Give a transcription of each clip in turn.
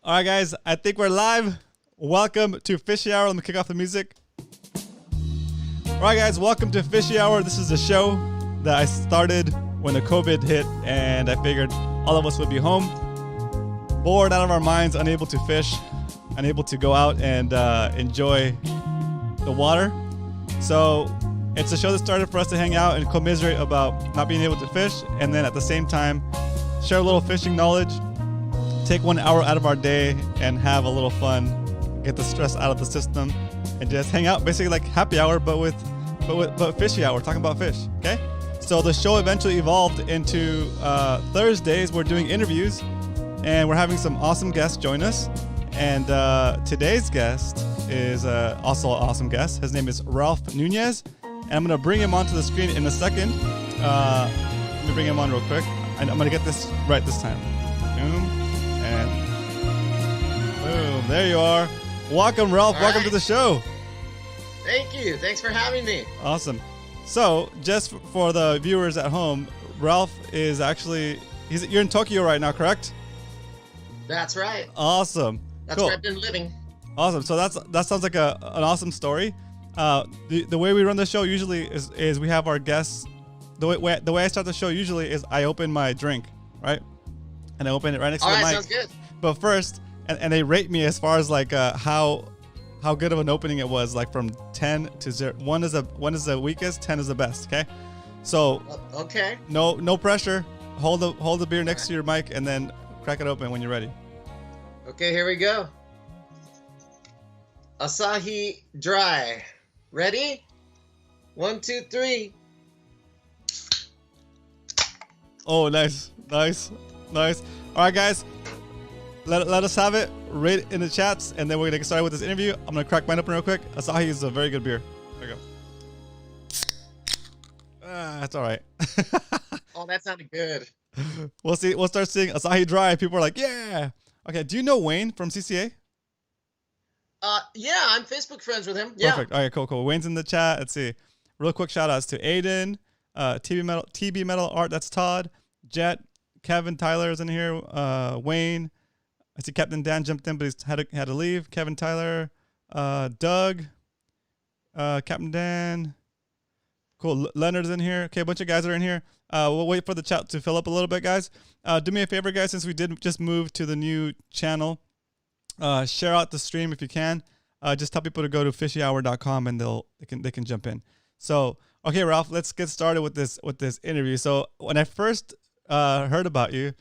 All right, guys, I think we're live. Welcome to Fishy Hour. Let me kick off the music. All right, guys, welcome to Fishy Hour. This is a show that I started when the COVID hit, and I figured all of us would be home, bored out of our minds, unable to fish, unable to go out and enjoy the water. So it's a show that started for us to hang out and commiserate about not being able to fish, and then at the same time, share a little fishing knowledge, take 1 hour out of our day and have a little fun, get the stress out of the system, and just hang out, basically like happy hour, but fishy hour, talking about fish. Okay. So the show eventually evolved into Thursdays. We're doing interviews, and we're having some awesome guests join us. And today's guest is also an awesome guest. His name is Ralph Nunez, and I'm gonna bring him onto the screen in a second. Let me bring him on real quick. I'm gonna get this right this time. Boom. And boom, there you are. Welcome, Ralph. Welcome to the show. Thank you. Thanks for having me. Awesome. So, just for the viewers at home, Ralph is actually, you're in Tokyo right now, correct? That's right. Awesome. That's cool. where I've been living. Awesome. So that sounds like an awesome story. The way we run the show usually is we have our guests. The way I start the show usually is I open my drink, right? And I open it right next to the mic. Sounds good. But first, and they rate me as far as like how good of an opening it was, like from 10 to 0. 1 is the weakest, 10 is the best. Okay, so okay. No pressure. Hold the beer next to your mic and then crack it open when you're ready. Okay, here we go. Asahi Dry. Ready? 1, 2, 3. Oh, nice. All right, guys, let us have it. Rate it in the chats, and then we're gonna get started with this interview. I'm gonna crack mine open real quick. Asahi is a very good beer. There you go. That's all right. Oh, that sounded good. We'll see. We'll start seeing Asahi Dry. People are like, yeah. Okay. Do you know Wayne from CCA? Yeah, I'm Facebook friends with him. Yeah. Perfect. All right, cool. Wayne's in the chat. Let's see. Real quick shout outs to Aiden, TB Metal Art. That's Todd, Jet, Kevin, Tyler is in here. Wayne. I see Captain Dan jumped in, but he's had to leave. Kevin, Tyler, Doug, Captain Dan. Cool. Leonard's in here. Okay, a bunch of guys are in here. We'll wait for the chat to fill up a little bit, guys. Do me a favor, guys, since we did just move to the new channel. Share out the stream if you can. Just tell people to go to fishyhour.com and they can jump in. So, okay, Ralph, let's get started with this interview. So, when I first heard about you,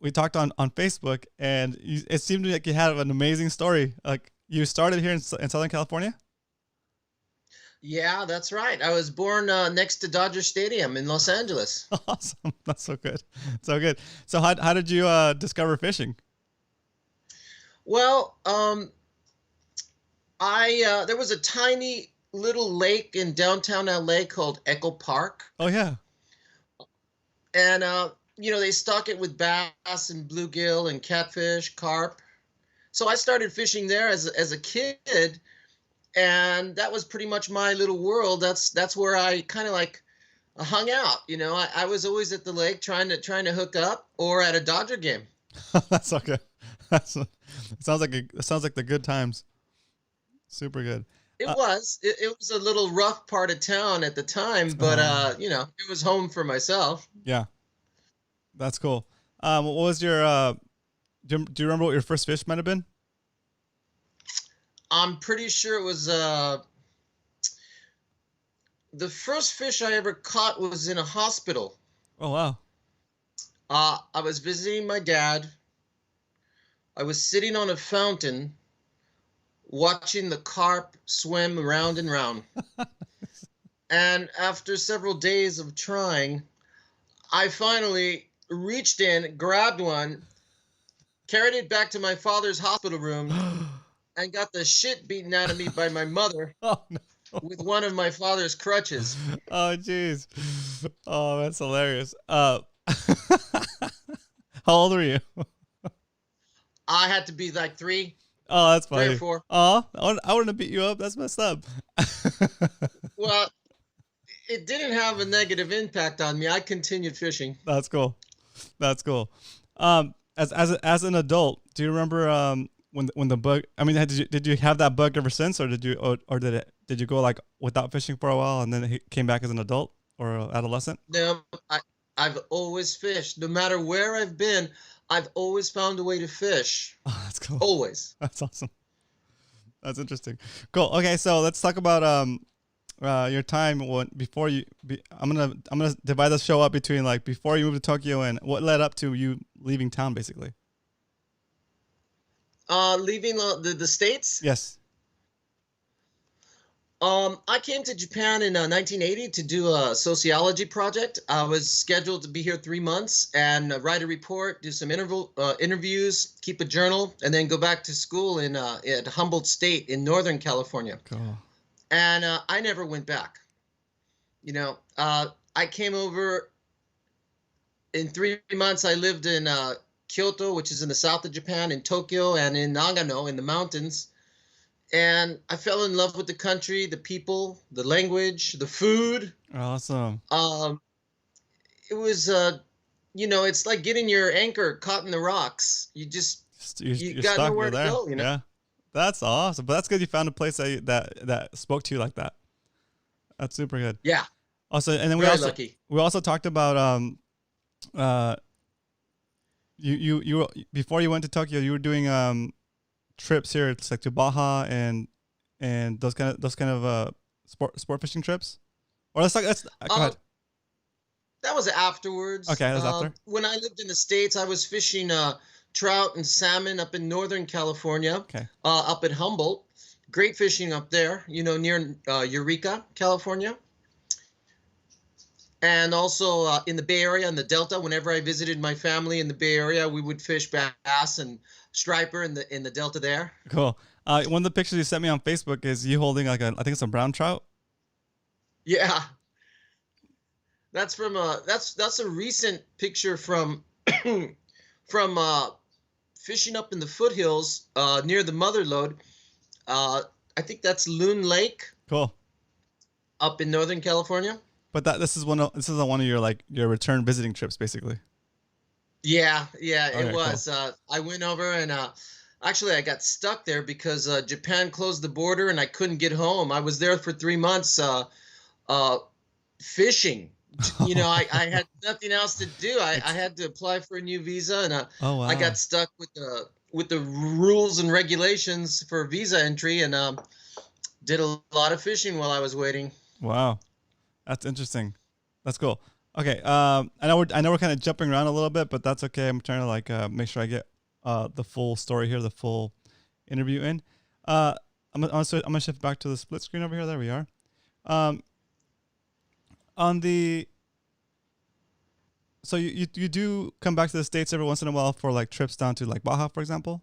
we talked on Facebook, and it seemed like you had an amazing story. Like, you started here in Southern California? Yeah, that's right. I was born next to Dodger Stadium in Los Angeles. Awesome. That's so good. So how did you discover fishing? Well, there was a tiny little lake in downtown LA called Echo Park. Oh yeah. And they stock it with bass and bluegill and catfish, carp. So I started fishing there as a kid, and that was pretty much my little world. That's where I kind of like hung out. I was always at the lake trying to hook up or at a Dodger game. That's okay. It sounds like the good times. Super good. It was a little rough part of town at the time, but it was home for myself. Yeah. That's cool. What was your do you remember what your first fish might have been? I'm pretty sure it was the first fish I ever caught was in a hospital. Oh wow. I was visiting my dad. I was sitting on a fountain watching the carp swim round and round. And after several days of trying, I finally reached in, grabbed one, carried it back to my father's hospital room, and got the shit beaten out of me by my mother with one of my father's crutches. Oh, jeez. Oh, that's hilarious. How old were you? I had to be like 3. Oh, that's funny. 3 or 4. Oh, I wouldn't have beat you up. That's messed up. Well, it didn't have a negative impact on me. I continued fishing. That's cool. as an adult, do you remember when the bug? I mean, did you have that bug ever since, or did you go like without fishing for a while and then it came back as an adult or adolescent? No, I've always fished. No matter where I've been, I've always found a way to fish. Oh, that's cool. Always. That's awesome. That's interesting. Cool. Okay, so let's talk about your time before you. I'm gonna divide the show up between like before you moved to Tokyo and what led up to you leaving town, basically. Leaving the States? Yes. I came to Japan in 1980 to do a sociology project. I was scheduled to be here 3 months and write a report, do some interviews, keep a journal, and then go back to school at Humboldt State in Northern California. Cool. And I never went back. You know, I came over in 3 months. I lived in Kyoto, which is in the south of Japan, in Tokyo, and in Nagano in the mountains. And I fell in love with the country, the people, the language, the food. Awesome. It was, it's like getting your anchor caught in the rocks. You You're got stuck. nowhere You're to there. go. You know. Yeah, that's awesome. But that's good. You found a place that spoke to you like that. That's super good. Yeah. Also, and then Very lucky. we also talked about you before you went to Tokyo, you were doing trips here. It's like to Baja and those kind of sport fishing trips. Or go ahead. That was afterwards. Okay, that was after. When I lived in the States, I was fishing trout and salmon up in Northern California. Okay. Up at Humboldt. Great fishing up there, near Eureka, California. And also in the Bay Area and the Delta. Whenever I visited my family in the Bay Area, we would fish bass and striper in the Delta there. Cool. One of the pictures you sent me on Facebook is you holding I think it's a brown trout. Yeah. That's from that's a recent picture from fishing up in the foothills near the Mother Lode. I think that's Loon Lake. Cool. Up in Northern California. But this is one of your return visiting trips, basically. Yeah, Okay, it was. cool. I went over and actually I got stuck there because Japan closed the border and I couldn't get home. I was there for 3 months fishing. I had nothing else to do. I had to apply for a new visa and Oh wow. I got stuck with the rules and regulations for visa entry and did a lot of fishing while I was waiting. Wow. That's interesting. That's cool. Okay. I know we're kind of jumping around a little bit, but that's okay. I'm trying to make sure I get the full story here, the full interview in. I'm gonna shift back to the split screen over here. There we are. So you do come back to the States every once in a while for like trips down to like Baja, for example?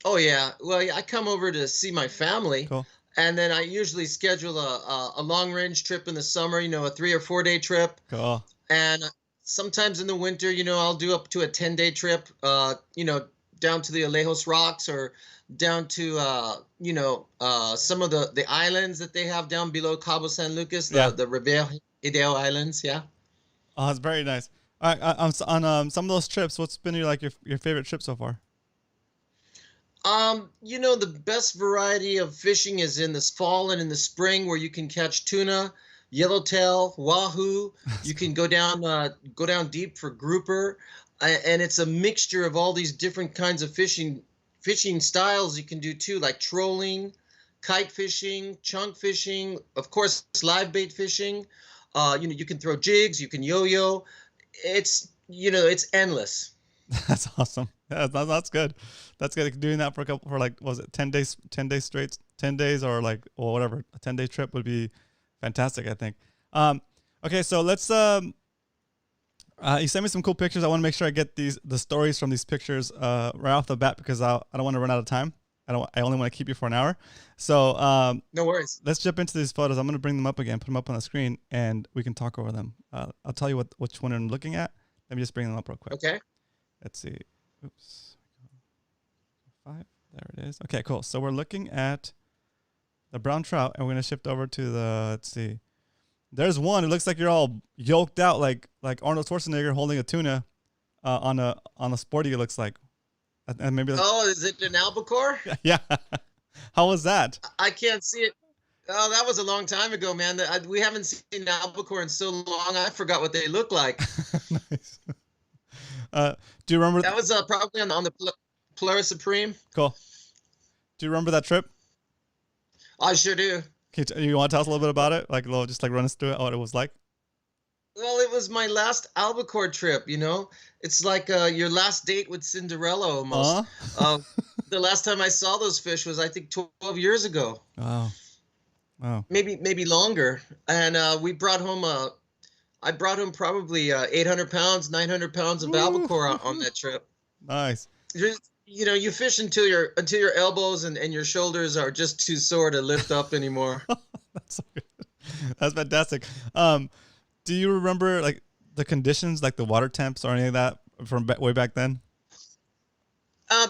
Oh yeah. Well, I come over to see my family. Cool. And then I usually schedule a long range trip in the summer, a 3 or 4 day trip. Cool. And sometimes in the winter, I'll do up to a 10-day trip, down to the Alejos Rocks or down to, some of the islands that they have down below Cabo San Lucas, the Rivera Hideo Islands. Yeah. Oh, that's very nice. All right. On some of those trips, what's been your favorite trip so far? The best variety of fishing is in the fall and in the spring where you can catch tuna, yellowtail, wahoo. You can go down deep for grouper, and it's a mixture of all these different kinds of fishing styles you can do too, like trolling, kite fishing, chunk fishing, of course, live bait fishing. You can throw jigs, you can yo-yo. It's endless. That's awesome. Yeah, that's good. That's good. Doing that for like, was it 10 days, 10 days straight, 10 days or like, or whatever, a 10-day trip would be fantastic, I think. Okay. So let's, you sent me some cool pictures. I want to make sure I get the stories from these pictures, right off the bat, because I don't want to run out of time. I only want to keep you for an hour. So, no worries. Let's jump into these photos. I'm going to bring them up again, put them up on the screen, and we can talk over them. I'll tell you which one I'm looking at. Let me just bring them up real quick. Okay. Let's see. Oops. 5. There it is. Okay, cool. So we're looking at the brown trout, and we're going to shift over to let's see. There's one. It looks like you're all yoked out like Arnold Schwarzenegger holding a tuna. on a sporty. It looks like, and maybe. Oh, is it an albacore? Yeah. How was that? I can't see it. Oh, that was a long time ago, man. We haven't seen albacore in so long. I forgot what they look like. Nice. Do you remember? That was probably on the Polaris Supreme. Cool. Do you remember that trip? I sure do. You want to tell us a little bit about it? Like, just like run us through it, what it was like? Well, it was my last albacore trip, you know? It's like your last date with Cinderella almost. The last time I saw those fish was, I think, 12 years ago. Wow. Wow. Maybe longer. And we brought home I brought home probably 800 pounds, 900 pounds of albacore on that trip. Nice. You know, you fish until your elbows and your shoulders are just too sore to lift up anymore. That's so good. That's fantastic. Do you remember like the conditions, like the water temps or any of that from way back then?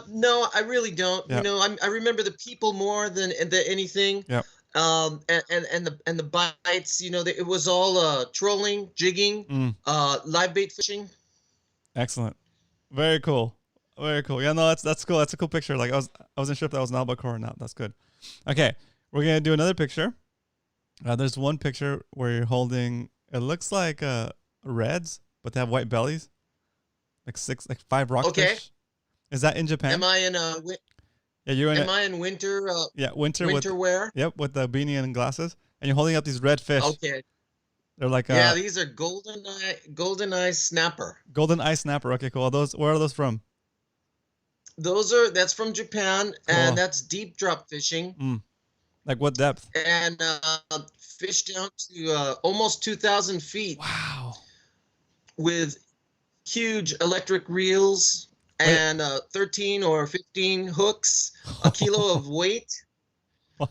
No, I really don't. Yep. You know, I remember the people more than anything. Yep. And the bites. You know, it was all trolling, jigging, live bait fishing. Excellent. Very cool. Very cool. Yeah, no, that's cool. That's a cool picture. Like I wasn't sure if that was an albacore or not. That's good. Okay, we're gonna do another picture. There's one picture where you're holding. It looks like reds, but they have white bellies. Like 5 rockfish. Okay. Is that in Japan? Am I in Yeah, you're in. Am I in winter? Yeah, winter wear. Yep, with the beanie and glasses, and you're holding up these red fish. Okay. They're like yeah, these are golden eye snapper. Golden eye snapper. Okay, cool. Where are those from? That's from Japan, and that's deep drop fishing. Like what depth? And fish down to almost 2,000 feet. Wow. With huge electric reels and 13 or 15 hooks, a kilo of weight. Wow.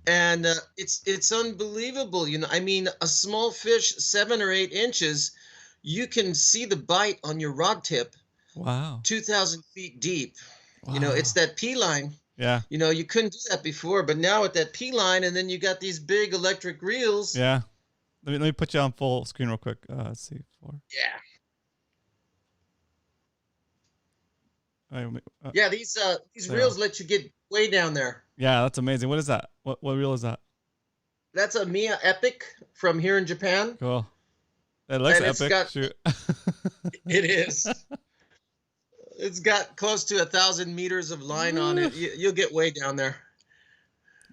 And it's unbelievable. You know, I mean, a small fish, 7 or 8 inches, you can see the bite on your rod tip. Wow. 2,000 feet deep. Wow. You know, it's that P line. Yeah. You know, you couldn't do that before, but now with that P line, and then you got these big electric reels. Yeah. Let me put you on full screen real quick. Let's see. Yeah. Yeah, these reels let you get way down there. Yeah, that's amazing. What is that? What reel is that? That's a Mia Epic from here in Japan. Cool. It looks epic. Shoot. It is. It's got close to 1,000 meters of line on it. You'll get way down there.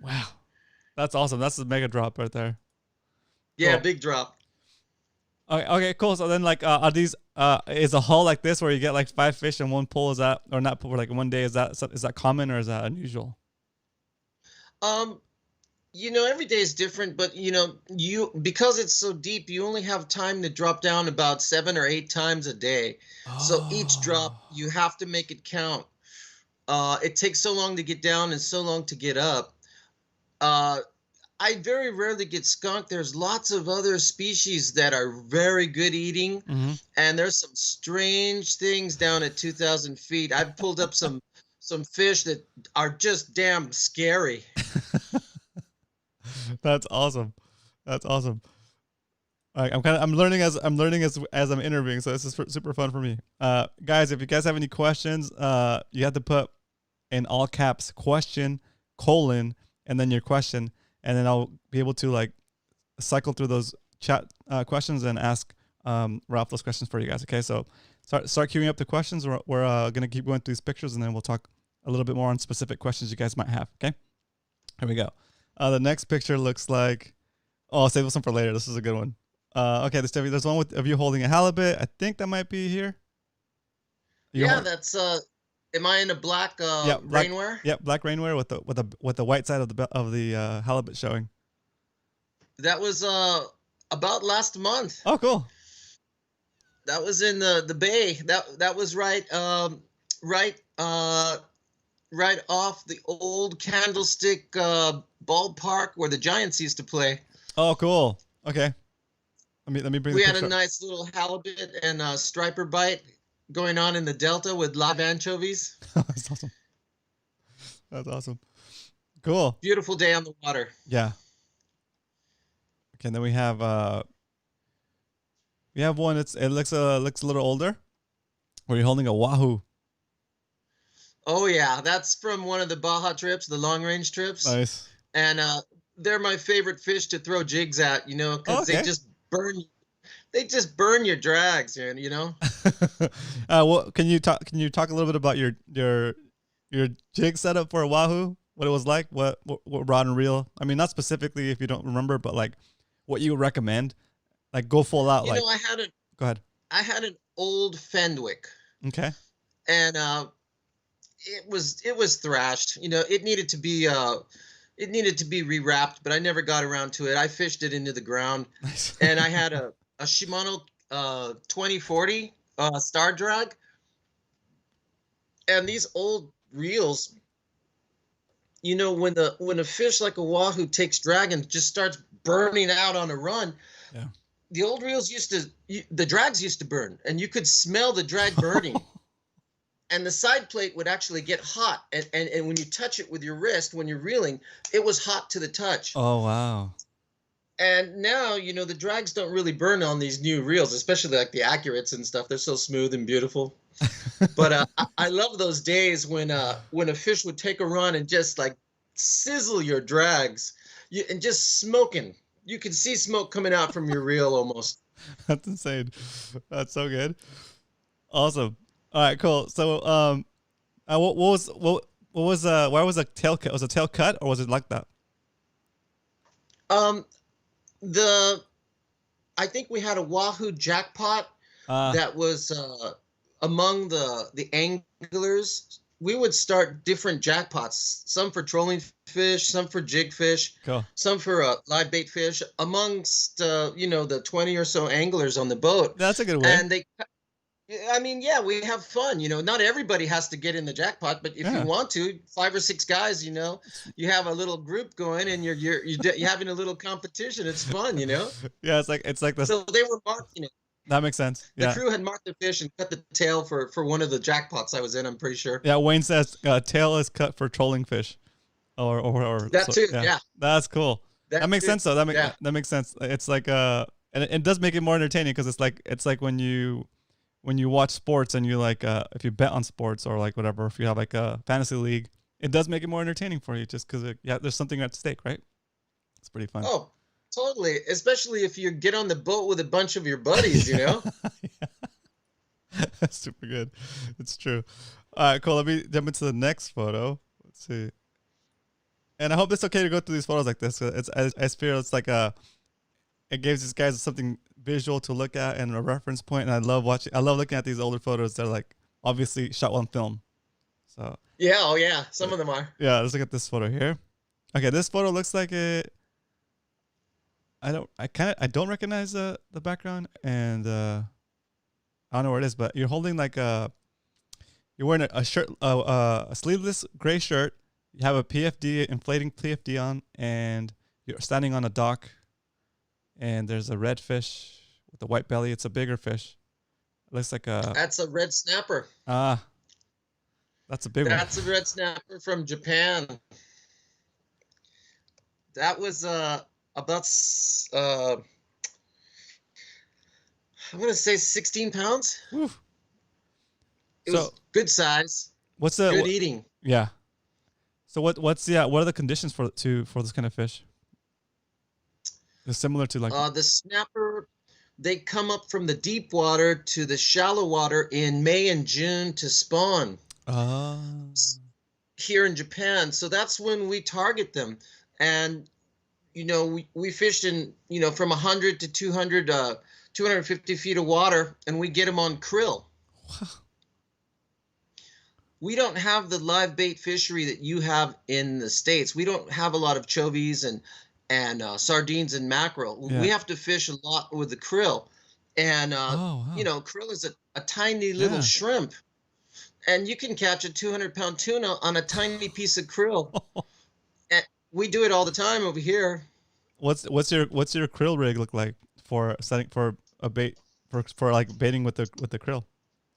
Wow. That's awesome. That's a mega drop right there. Yeah, cool. Big drop. Okay, cool. So then like are these is a haul like this where you get like 5 fish in one pull, is that, or not pull, like in one day, is that common or is that unusual? You know, every day is different, but you know, because it's so deep, you only have time to drop down about 7 or 8 times a day. Oh. So each drop, you have to make it count. It takes so long to get down and so long to get up. I very rarely get skunk. There's lots of other species that are very good eating, and there's some strange things down at 2,000 feet. I've pulled up some fish that are just damn scary. That's awesome. That's awesome. All right, I'm learning as I'm interviewing, so this is super fun for me. Guys, if you guys have any questions, you have to put in all caps question : and then your question, and then I'll be able to like cycle through those chat questions and ask Ralph those questions for you guys. Okay, so start queuing up the questions. We're gonna keep going through these pictures, and then we'll talk a little bit more on specific questions you guys might have. Okay, here we go. The next picture looks like, I'll save this one for later. This is a good one. Okay, there's one of you holding a halibut. I think that might be here. That's am I in a black rainwear? Yep, black rainwear with the white side of the halibut showing. That was about last month. Oh, cool. That was in the bay. That was right off the old Candlestick ballpark where the Giants used to play. Oh, cool. Okay. Let me bring. We had a nice little halibut and a striper bite going on in the delta with live anchovies. That's awesome. That's awesome. Cool. Beautiful day on the water. Yeah. Okay, and then we have one. It looks a little older. Were you holding a wahoo? Oh yeah, that's from one of the Baja trips, the long range trips. Nice. And they're my favorite fish to throw jigs at, because Okay. they just burn your drags, you know. Well, can you talk a little bit about your jig setup for a wahoo? What it was like? What rod and reel? I mean, not specifically if you don't remember, but like what you recommend. Like go full out. You like know, go ahead. I had an old Fenwick, Okay. and it was thrashed. It needed to be rewrapped, but I never got around to it. I fished it into the ground, Nice. and I had a Shimano 2040 Star Drag, and these old reels. When a fish like a wahoo takes drag and just starts burning out on a run, Yeah. the old reels the drags used to burn, and you could smell the drag burning. And the side plate would actually get hot. And when you touch it with your wrist, when you're reeling, it was hot to the touch. Oh, wow. And now, the drags don't really burn on these new reels, especially like the Accurates and stuff. They're so smooth and beautiful. But I love those days when a fish would take a run and just like sizzle your drags and just smoking. You can see smoke coming out from your reel almost. That's insane. That's so good. Awesome. All right, cool. So, what was why was a tail cut? Was a tail cut or was it like that? I think we had a wahoo jackpot that was among the anglers. We would start different jackpots, some for trolling fish, some for jig fish, Cool. some for live bait fish, amongst the 20 or so anglers on the boat. That's a good way. And we have fun. Not everybody has to get in the jackpot, but if you want to, 5 or 6 guys, you have a little group going, and you're having a little competition. It's fun, Yeah, it's like this. So they were marking it. That makes sense. The Yeah. crew had marked the fish and cut the tail for one of the jackpots I was in. I'm pretty sure. Yeah. Wayne says tail is cut for trolling fish, or That too. Yeah. That's cool. That makes sense though. That makes sense. It's like and it does make it more entertaining because it's like when you watch sports and you like if you bet on sports or like whatever, if you have like a fantasy league, it does make it more entertaining for you just because there's something at stake, right? It's pretty fun. Oh, totally. Especially if you get on the boat with a bunch of your buddies, Yeah. That's super good. It's true. All right, cool. Let me jump into the next photo. Let's see. And I hope it's okay to go through these photos like this. I feel it's like it gives these guys something visual to look at and a reference point. And I love looking at these older photos. They're like obviously shot on film. So yeah, oh yeah, some of them are. yeah, let's look at this photo here. Okay, this photo looks like it. I don't recognize the background, and I don't know where it is, but you're holding like you're wearing a shirt, a sleeveless gray shirt. You have a PFD, inflating PFD on, and you're standing on a dock. And there's a red fish with a white belly. It's a bigger fish. It looks like That's a red snapper. That's a big one. That's a red snapper from Japan. That was about I'm gonna say 16 pounds. Woo. It was good size. What's the good eating? Yeah. So what are the conditions for this kind of fish? It's similar to like the snapper. They come up from the deep water to the shallow water in May and June to spawn. Here in Japan, so that's when we target them, and we fished in from 100 to 200 250 feet of water, and we get them on krill. Wow. We don't have the live bait fishery that you have in the States. We don't have a lot of chovies and sardines and mackerel. Yeah. We have to fish a lot with the krill, and wow. Krill is a tiny little shrimp, and you can catch a 200-pound tuna on a tiny piece of krill. And we do it all the time over here. What's your krill rig look like for setting for a bait for like baiting with the krill?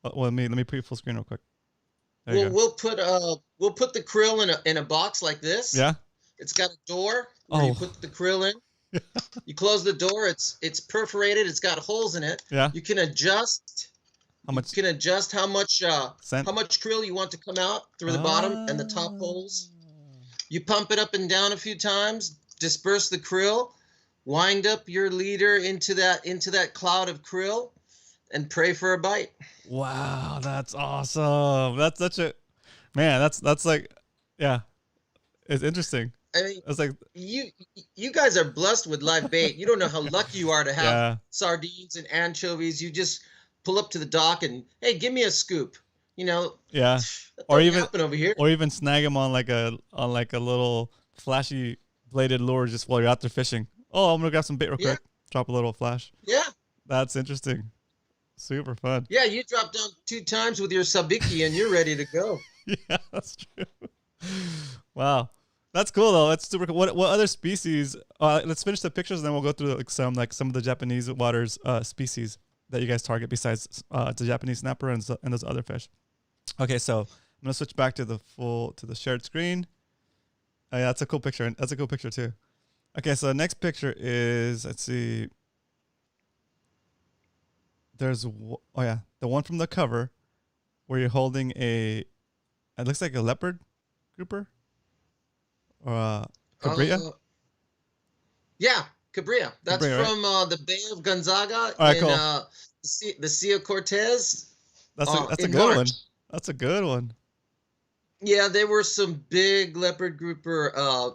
Well, let me put you full screen real quick. We'll put the krill in a box like this. Yeah. It's got a door where you put the krill in. You close the door. It's perforated. It's got holes in it. Yeah. You can adjust How much? You can adjust how much Scent? krill you want to come out through the bottom and the top holes. You pump it up and down a few times, disperse the krill, wind up your leader into that cloud of krill, and pray for a bite. Wow, that's awesome. That's such a man. That's like, yeah, it's interesting. I mean, It's like you guys are blessed with live bait. You don't know how lucky you are to have sardines and anchovies. You just pull up to the dock and, hey, give me a scoop. You know. Yeah. That Or doesn't even happen over here. or even snag them on like a little flashy bladed lure just while you're out there fishing. Oh, I'm gonna grab some bait real quick. Drop a little flash. Yeah. That's interesting. Super fun. Yeah, you drop down 2 times with your sabiki and you're ready to go. Yeah, that's true. Wow. That's cool though. That's super cool. What other species? Let's finish the pictures and then we'll go through some of the Japanese waters species that you guys target besides the Japanese snapper and those other fish. Okay, so I'm gonna switch back to the shared screen. Oh, yeah, that's a cool picture. That's a cool picture too. Okay, so the next picture is, let's see. There's the one from the cover where you're holding it looks like a leopard grouper or a cabria. Yeah, cabria. That's cabria, from the Bay of Gonzaga right, in cool. the Sea of Cortez. That's a good March. one. That's a good one. Yeah, there were some big leopard grouper,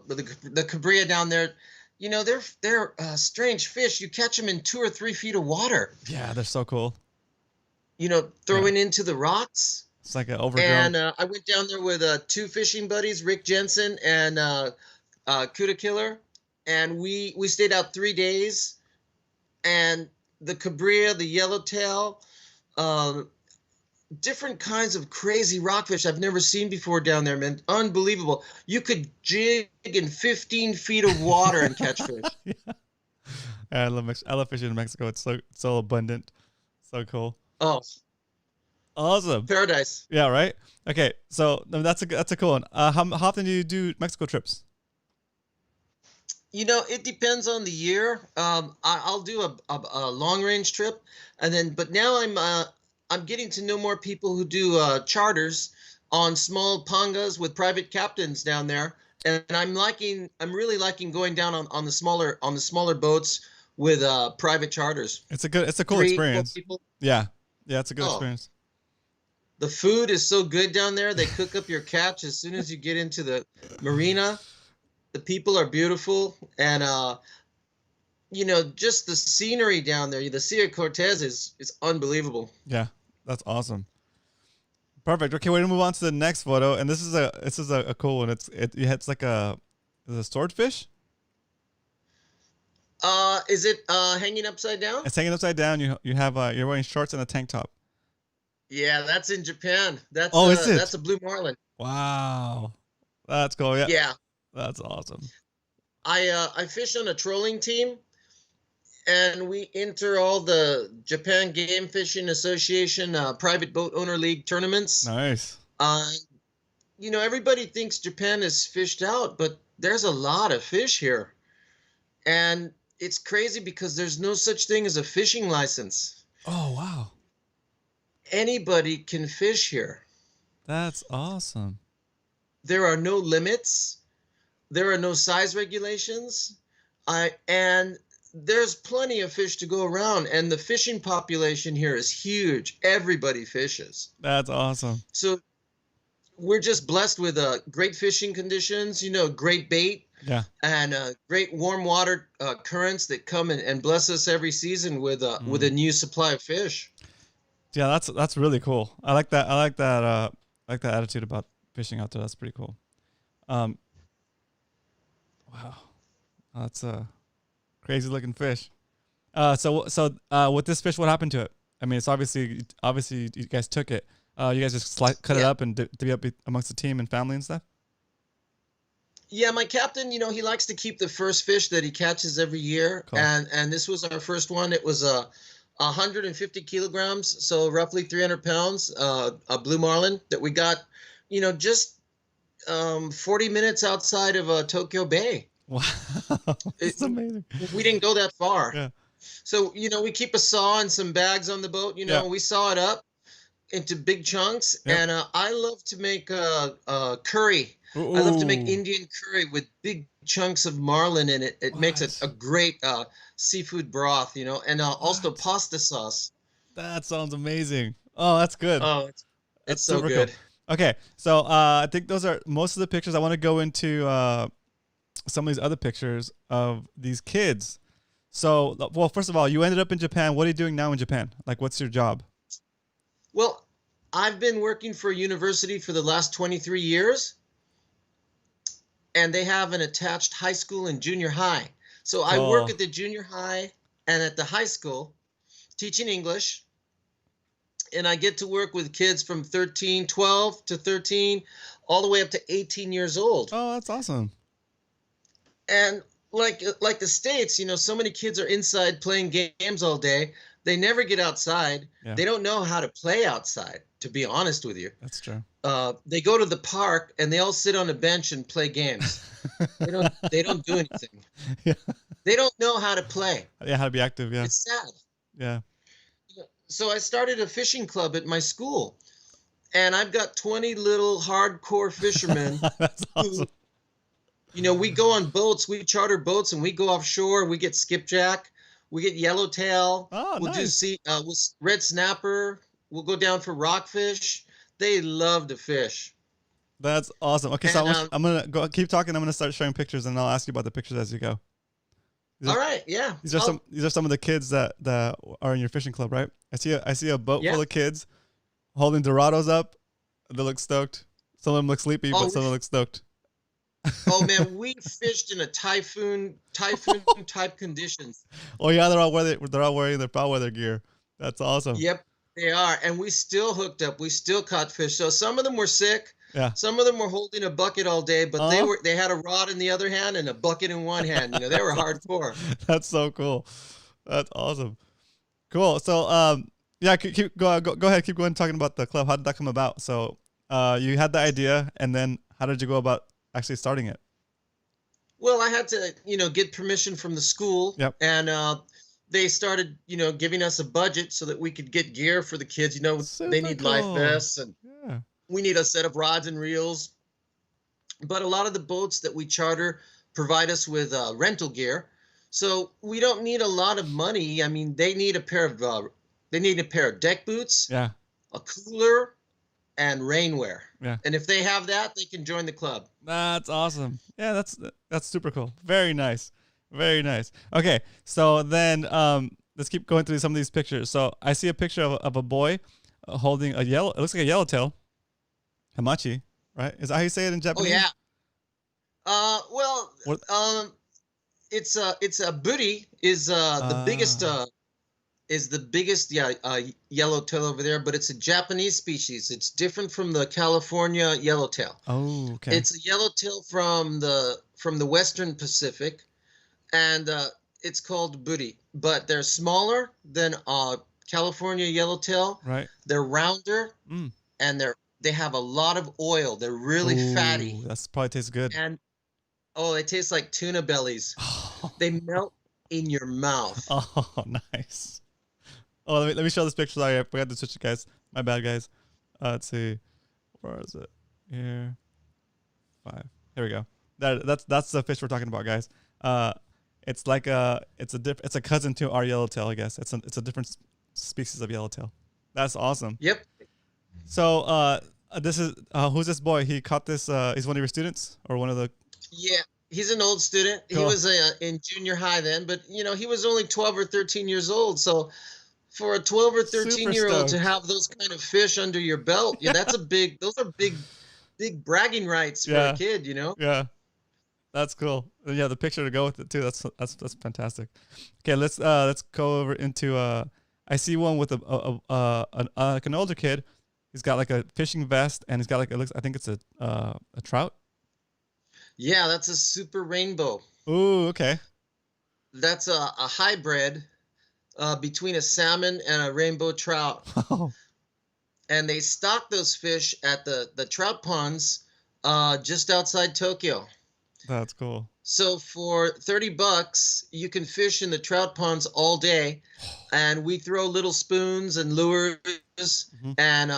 the cabria down there. You know, they're strange fish. You catch them in 2 or 3 feet of water. Yeah, they're so cool. You know, throwing into the rocks. It's like an overgrown. And I went down there with 2 fishing buddies, Rick Jensen and Cudakilla, and we stayed out 3 days. And the cabria, the yellowtail, different kinds of crazy rockfish I've never seen before down there, man. Unbelievable. You could jig in 15 feet of water and catch fish. Yeah. I love fishing in Mexico. It's so abundant. So cool. Oh. Awesome. Paradise. Yeah, right? Okay, so that's a cool one. How often do you do Mexico trips? You know, it depends on the year. I'll do a long range trip, but now I'm getting to know more people who do charters on small pangas with private captains down there, and I'm really liking going down on the smaller boats with private charters. It's a cool experience. 4 people. Yeah, it's a good experience. The food is so good down there. They cook up your catch as soon as you get into the marina. The people are beautiful, and you know, just the scenery down there. The Sea of Cortez is unbelievable. Yeah, that's awesome. Perfect. Okay, we're gonna move on to the next photo, and this is a cool one. It's like a swordfish. Is it hanging upside down? It's hanging upside down. You have you're wearing shorts and a tank top. Yeah, that's in Japan. That's that's a blue marlin. Wow, that's cool. Yeah. Yeah. That's awesome. I fish on a trolling team, and we enter all the Japan Game Fishing Association private boat owner league tournaments. Nice. You know, everybody thinks Japan is fished out, but there's a lot of fish here, and it's crazy because there's no such thing as a fishing license. Oh wow. Anybody can fish here. That's awesome. There are no limits. There are no size regulations, and there's plenty of fish to go around, and the fishing population here is huge. Everybody fishes. That's awesome. So we're just blessed with great fishing conditions, you know, great bait, and great warm water currents that come and bless us every season with a new supply of fish. Yeah, that's really cool. I like that. I like that attitude about fishing out there. That's pretty cool. Wow, that's a crazy looking fish. So with this fish, what happened to it? I mean, it's obviously you guys took it. You guys just cut it up and divvy up amongst the team and family and stuff. Yeah, my captain, you know, he likes to keep the first fish that he catches every year, cool. and this was our first one. It was 150 kilograms, so roughly 300 pounds, a blue marlin that we got, you know, just 40 minutes outside of Tokyo Bay. Wow, it's amazing. We didn't go that far. Yeah. So, you know, we keep a saw and some bags on the boat. You know, we saw it up, into big chunks, Yep. and I love to make curry. I love to make Ooh. Indian curry with big chunks of marlin in it. It makes it What? a great seafood broth, you know, and also What? pasta sauce. That sounds amazing. Oh, that's good. Oh, it's That's so super cool. good. Okay, so I think those are most of the pictures. I want to go into some of these other pictures of these kids. So, well, first of all, you ended up in Japan. What are you doing now in Japan? Like, what's your job? Well, I've been working for a university for the last 23 years, and they have an attached high school and junior high. So I work Cool. at the junior high and at the high school teaching English, and I get to work with kids from 12 to 13, all the way up to 18 years old. Oh, that's awesome. And like the States, you know, so many kids are inside playing games all day. They never get outside. Yeah, They don't know how to play outside, to be honest with you. that's true. They go to the park and they all sit on a bench and play games. They don't do anything. Yeah, They don't know how to play. yeah, how to be active. Yeah, It's sad. yeah. So I started a fishing club at my school, and I've got 20 little hardcore fishermen That's who, awesome. you know, we go on boats, we charter boats, and we go offshore. We get skipjack, we get yellowtail, Oh, we'll do nice. red snapper, we'll go down for rockfish. They love to fish. That's awesome. Okay, so And I'm gonna go keep talking. I'm gonna start showing pictures, and I'll ask you about the pictures as you go. These are, all right, yeah. these are some of the kids that are in your fishing club, right? I see a boat Yeah. full of kids holding Dorados up. They look stoked. Some of them look sleepy, but Oh, some of them look stoked. oh man, we fished in a typhoon type conditions. Oh yeah, they're all wearing their foul weather gear. That's awesome. Yep, they are. And we still hooked up. We still caught fish. So some of them were sick. Yeah. Some of them were holding a bucket all day, but Uh, they had a rod in the other hand and a bucket in one hand. You know, they were that's, hardcore. that's so cool. That's awesome. Cool. So yeah, go ahead, keep going talking about the club. How did that come about? So you had the idea, and then how did you go about actually starting it? Well, I had to, you know, get permission from the school, Yep. and they started, you know, giving us a budget so that we could get gear for the kids. You know, they Super need life cool. vests, and Yeah. we need a set of rods and reels. But a lot of the boats that we charter provide us with rental gear, so we don't need a lot of money. I mean, they need a pair of deck boots, Yeah. a cooler, and rainwear. Yeah. And if they have that, they can join the club. That's awesome. Yeah, that's super cool. Very nice. Very nice. Okay, so then let's keep going through some of these pictures. So I see a picture of a boy holding a yellow. It looks like a yellowtail. Hamachi, right? Is that how you say it in Oh Japanese? yeah. Well, What? it's a booty is the biggest yellowtail over there, but it's a Japanese species. It's different from the California yellowtail. Oh, okay. It's a yellowtail from the Western Pacific, and it's called booty. But they're smaller than California yellowtail. Right. They're rounder, Mm. and they have a lot of oil. They're really fatty, Ooh, that's probably tastes good. and oh, they taste like tuna bellies. They melt in your mouth. Oh, nice. Oh, let me show this picture. Sorry, I forgot to switch it, guys. My bad, guys. Let's see. Where is it? Here. 5. Here we go. That's the fish we're talking about, guys. It's like it's a cousin to our yellowtail, I guess. It's a different species of yellowtail. That's awesome. Yep. So this is who's this boy? He caught this. He's one of your students or one of the. Yeah, he's an old student. He Cool. was in junior high then, but you know, he was only 12 or 13 years old. So for a 12 or 13-year-old to stoked. have those kind of fish under your belt, yeah, those are big bragging rights for Yeah. a kid, you know? Yeah, that's cool. And yeah, the picture to go with it too. That's fantastic. Okay, let's go over into I see one with like an older kid. He's got like a fishing vest and he's got like I think it's a trout. Yeah, that's a super rainbow. Ooh, okay. That's a hybrid between a salmon and a rainbow trout. Oh, And they stock those fish at the trout ponds just outside Tokyo. That's cool. So for $30, you can fish in the trout ponds all day, and we throw little spoons and lures Mhm. and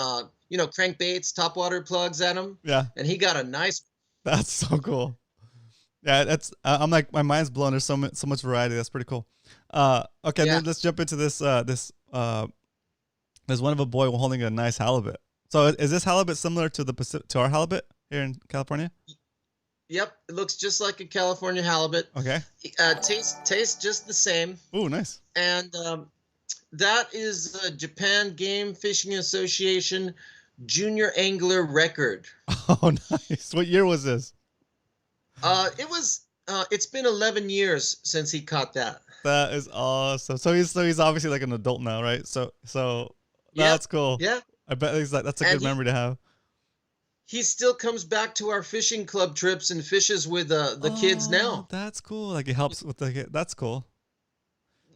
crankbaits, topwater plugs at him, Yeah, and he got a nice. that's so cool. Yeah, that's I'm like my mind's blown. There's so much variety. That's pretty cool. Okay, Yeah. then let's jump into this. There's one of a boy holding a nice halibut. So is this halibut similar to to our halibut here in California? Yep, it looks just like a California halibut. Okay. Tastes just the same, Ooh, nice. and that is the Japan Game Fishing Association junior angler record. Oh, nice. What year was this? It's been 11 years since he caught that. That is awesome. So he's obviously like an adult now, right? So Yep. that's cool. Yeah. I bet he's like that's a And good memory to have. he still comes back to our fishing club trips and fishes with the kids now. That's cool. Like it helps with the that's cool.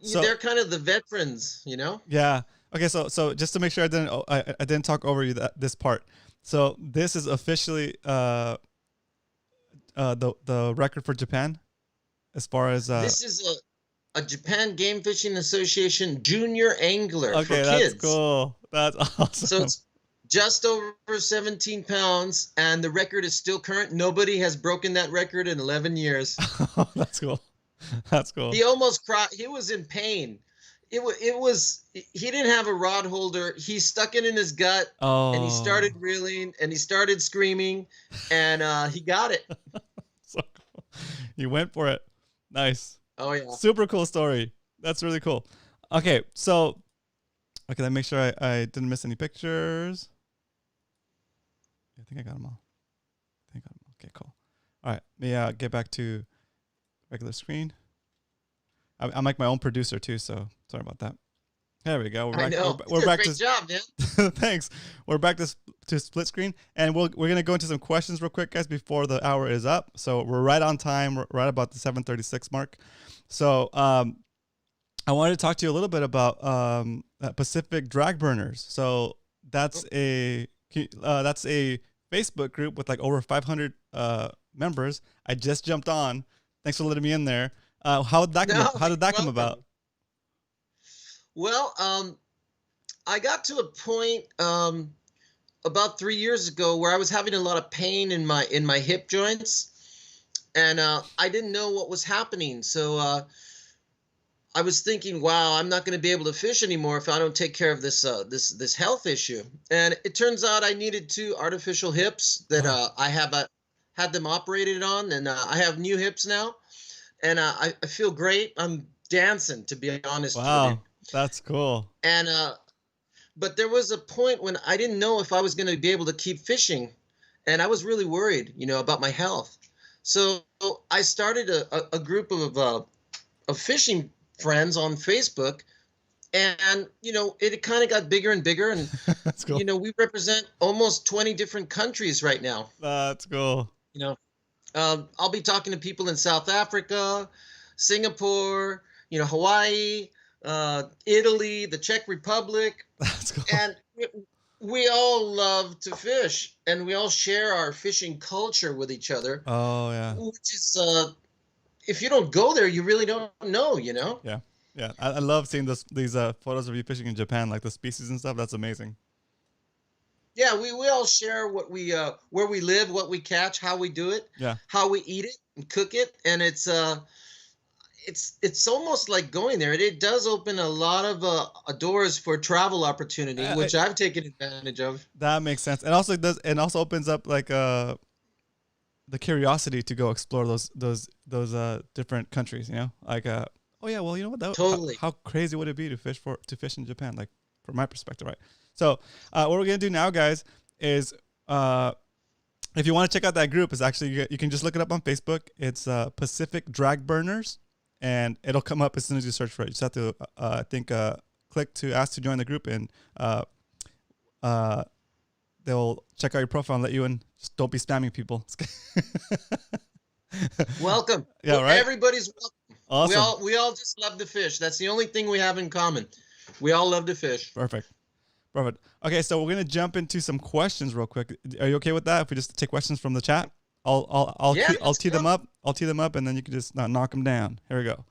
So They're kind of the veterans, you know? yeah. Okay, so just to make sure I didn't talk over you this part. So this is officially the record for Japan as far as This is a Japan Game Fishing Association junior angler for okay, kids. that's cool. That's awesome. So it's just over 17 pounds, and the record is still current. Nobody has broken that record in 11 years. That's cool. That's cool. He almost cried. He was in pain. He didn't have a rod holder. He stuck it in his gut, and he started reeling, and he started screaming, and he got it. So cool. You went for it. Nice. Oh, yeah. Super cool story. That's really cool. Okay, so let me make sure I didn't miss any pictures. I think I got them all. Okay, cool. All right, let me get back to regular screen. I'm like my own producer too, so sorry about that. There we go. I know. We're back Great to job, man. thanks. We're back to split screen, and we're gonna go into some questions real quick, guys, before the hour is up. So we're right on time. We're right about the 7:36 mark. So I wanted to talk to you a little bit about Pacific Drag Burners. So that's a Facebook group with like over 500 members. I just jumped on. Thanks for letting me in there. How did that come about? Well, I got to a point about 3 years ago where I was having a lot of pain in my hip joints, and I didn't know what was happening. So I was thinking, wow, I'm not going to be able to fish anymore if I don't take care of this health issue. And it turns out I needed 2 artificial hips that I have had them operated on, and I have new hips now, and I feel great. I'm dancing, to be honest with you. That's cool. And but there was a point when I didn't know if I was going to be able to keep fishing, and I was really worried, about my health. So I started a group of fishing friends on Facebook, and it kind of got bigger and bigger, and that's cool. We represent almost 20 different countries right now. That's cool. I'll be talking to people in South Africa, Singapore, Hawaii, Italy, the Czech Republic. That's cool. And we all love to fish, and we all share our fishing culture with each other. Oh, yeah. Which is, if you don't go there, you really don't know, Yeah. Yeah. I love seeing these photos of you fishing in Japan, like the species and stuff. That's amazing. Yeah, we all share what we where we live, what we catch, how we do it, how we eat it and cook it, and it's almost like going there. It does open a lot of doors for travel opportunity, which I've taken advantage of. That makes sense. And also opens up like the curiosity to go explore those different countries, like oh yeah, well, you know what, totally. How crazy would it be to fish in Japan, like from my perspective, right? So what we're gonna do now, guys, is if you want to check out that group, is actually you can just look it up on Facebook. It's Pacific Drag Burners, and it'll come up as soon as you search for it. You just have to click to ask to join the group, and they'll check out your profile and let you in. Just don't be spamming people. Welcome. Yeah, right. Everybody's welcome. Awesome. We all just love to fish. That's the only thing we have in common. We all love to fish. Perfect. Okay, so we're gonna jump into some questions real quick. Are you okay with that? If we just take questions from the chat? Yeah, I'll let's tee go. them up. I'll tee them up, and then you can just knock them down. Here we go.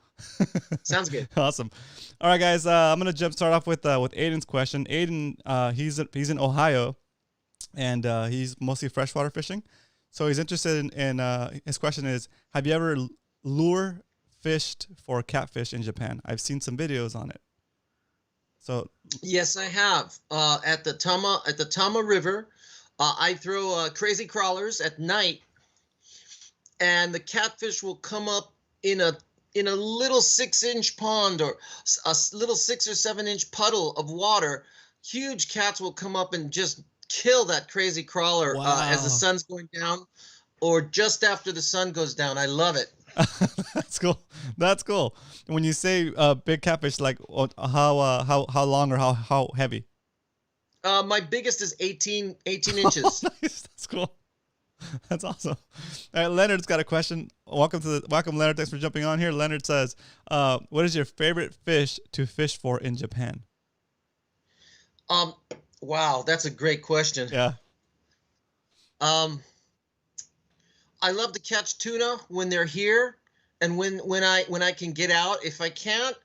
Sounds good. Awesome. All right, guys. I'm gonna start off with Aiden's question. Aiden, he's in Ohio, and he's mostly freshwater fishing. So he's interested in his question is: have you ever lure fished for catfish in Japan? I've seen some videos on it. So Yes, I have. At the Tama River, I throw crazy crawlers at night, and the catfish will come up in a little 6-inch pond or little 6 or 7 inch puddle of water. Huge cats will come up and just kill that crazy crawler as the wow, sun's going down or just after the sun goes down. I love it. that's cool. That's cool. When you say big catfish, like how long or how heavy? My biggest is 18 Oh, inches. nice. That's cool. That's awesome. All right, Leonard's got a question. Welcome, Leonard. Thanks for jumping on here. Leonard says, "What is your favorite fish to fish for in Japan?" Wow, that's a great question. Yeah. Um, I love to catch tuna when they're here, and when I can get out. If I can't,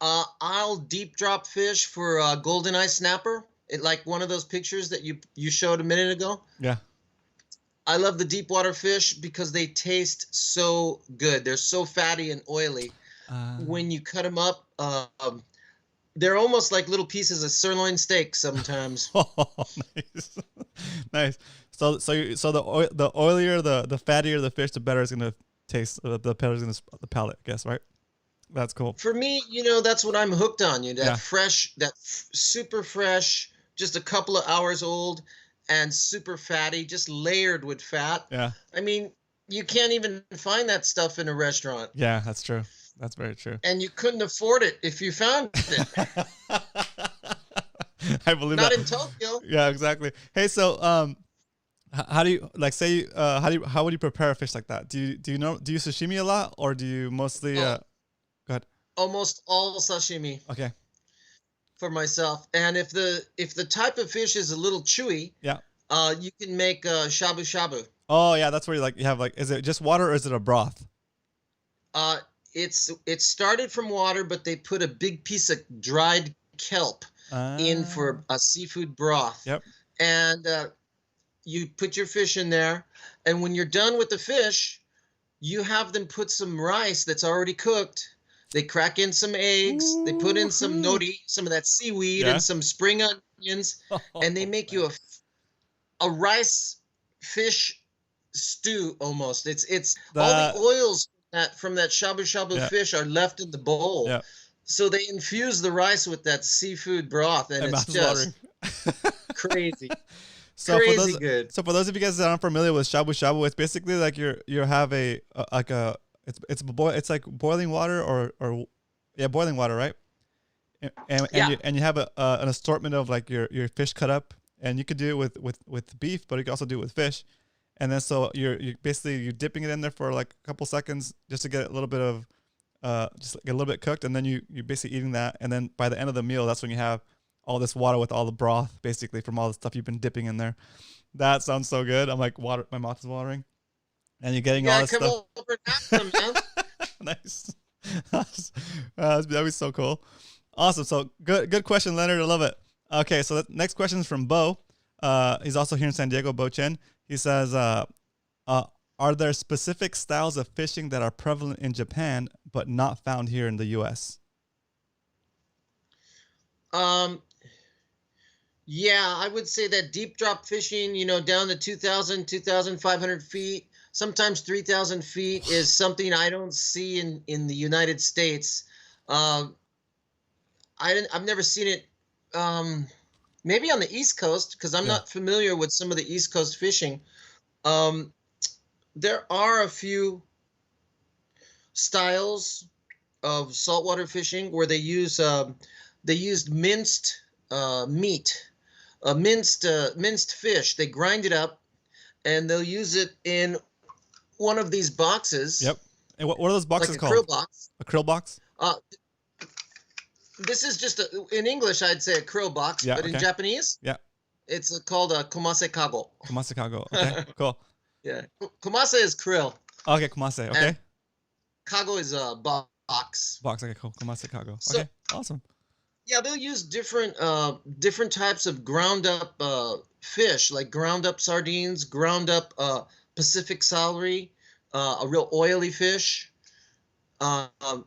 I'll deep drop fish for golden eye snapper. Like one of those pictures that you showed a minute ago. Yeah. I love the deep water fish because they taste so good. They're so fatty and oily. When you cut them up, they're almost like little pieces of sirloin steak sometimes. Oh, nice, nice. So the oilier, the fattier the fish, the better it's gonna taste. The better it's gonna the palate, I guess, right? That's cool. For me, that's what I'm hooked on. That Yeah. fresh, super fresh, just a couple of hours old, and super fatty, just layered with fat. Yeah. I mean, you can't even find that stuff in a restaurant. Yeah, that's true. That's very true. And you couldn't afford it if you found it. I believe Not that. in Tokyo. Yeah, exactly. Hey, so how do you like say how would you prepare a fish like that? Do you sashimi a lot, or do you mostly go ahead. Almost all sashimi Okay. for myself. And if the type of fish is a little chewy, Yeah. you can make shabu shabu. Oh yeah, that's where you have like, is it just water or is it a broth? It started from water, but they put a big piece of dried kelp in for a seafood broth. Yep. And you put your fish in there, and when you're done with the fish, you have them put some rice that's already cooked. They crack in some eggs. They put in some nori, some of that seaweed, Yeah. and some spring onions, and they make you a rice fish stew almost. It's all the oils from that shabu shabu Yeah. fish are left in the bowl. Yeah. So they infuse the rice with that seafood broth, and it's just crazy. So Crazy for those, good. So for those of you guys that aren't familiar with shabu shabu, it's basically like you have it's like boiling water or boiling water, right? And you have an assortment of like your fish cut up, and you could do it with beef, but you can also do it with fish. And then so you're basically dipping it in there for like a couple seconds just to get a little bit of just like a little bit cooked, and then you're basically eating that, and then by the end of the meal, that's when you have all this water with all the broth, basically from all the stuff you've been dipping in there. That sounds so good. I'm like, my mouth is watering, and you're getting all this come stuff. over and have some, man. Nice. That'd be so cool. Awesome. So good question, Leonard. I love it. Okay, so the next question is from Bo. He's also here in San Diego. Bo Chen. He says, "Are there specific styles of fishing that are prevalent in Japan but not found here in the U.S.?" Yeah, I would say that deep drop fishing, down to 2,000, 2,500 feet, sometimes 3,000 feet is something I don't see in the United States. I've never seen it, maybe on the East Coast, because I'm not familiar with some of the East Coast fishing. There are a few styles of saltwater fishing where they used minced meat. Minced fish. They grind it up, and they'll use it in one of these boxes. Yep. And what are those boxes like called? Krill box. A krill box? This is just in English, I'd say a krill box, but in Japanese, it's called a komase kago. Komase kago. Okay, cool. Yeah. Kumase is krill. Okay, kumase. Okay. And kago is a box. Box. Okay, cool. Kumase kago. So Okay, awesome. yeah, they'll use different types of ground up fish, like ground up sardines, ground up Pacific celery, a real oily fish, um,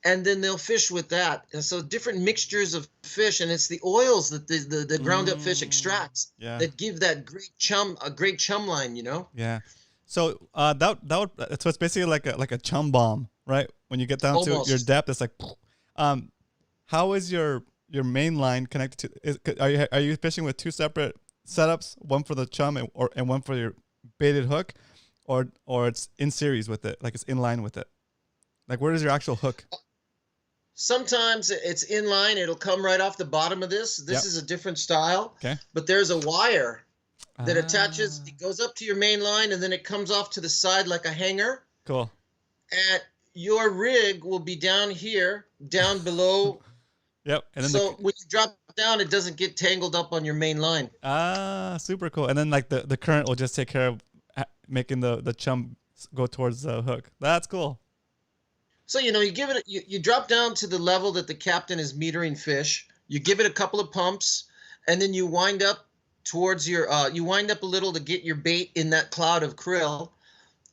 and then they'll fish with that. And so different mixtures of fish, and it's the oils that the ground up fish extracts Yeah. that give that a great chum line. Yeah. So so it's basically like a chum bomb, right? When you get down Almost. to your depth, it's like, how is your main line connected to? Are you fishing with two separate setups, one for the chum and one for your baited hook, or it's in series with it, like it's in line with it? Like, where is your actual hook? Sometimes it's in line. It'll come right off the bottom of this. This is a different style. Okay. But there's a wire that attaches. It goes up to your main line, and then it comes off to the side like a hanger. Cool. And your rig will be down here, down below. Yep. And then so when you drop down, it doesn't get tangled up on your main line. Super cool. And then like the current will just take care of making the chum go towards the hook. That's cool. So you give it you drop down to the level that the captain is metering fish. You give it a couple of pumps, and then you wind up towards your you wind up a little to get your bait in that cloud of krill.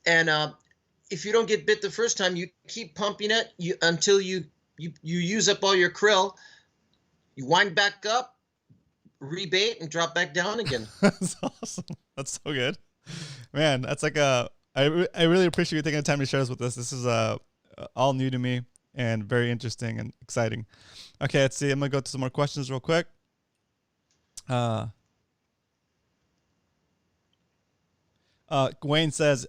And if you don't get bit the first time, you keep pumping it until you use up all your krill. You wind back up, rebait, and drop back down again. That's awesome. That's so good, man. That's like I really appreciate you taking the time to share this with us. This is all new to me and very interesting and exciting. Okay, let's see. I'm gonna go to some more questions real quick. Wayne says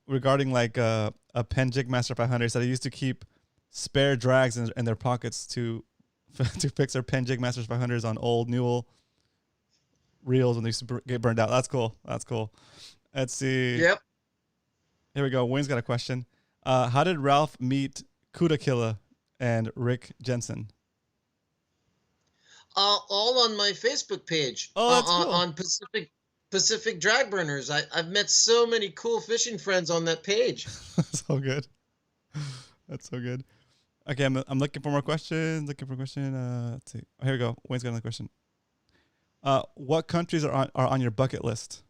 regarding like a Penn Jig Master 500, he said he used to keep spare drags in their pockets to fix their Penn Jig Masters 500s on old Newell reels when they used to get burned out. That's cool. That's cool. Let's see. Yep. Here we go. Wayne's got a question. How did Ralph meet Cudakilla and Rick Jensen? All on my Facebook page. Oh, that's cool. On Pacific Drag Burners. I've met so many cool fishing friends on that page. So good. That's so good. Okay, I'm looking for more questions. Let's see. Oh, here we go. Wayne's got another question. What countries are on your bucket list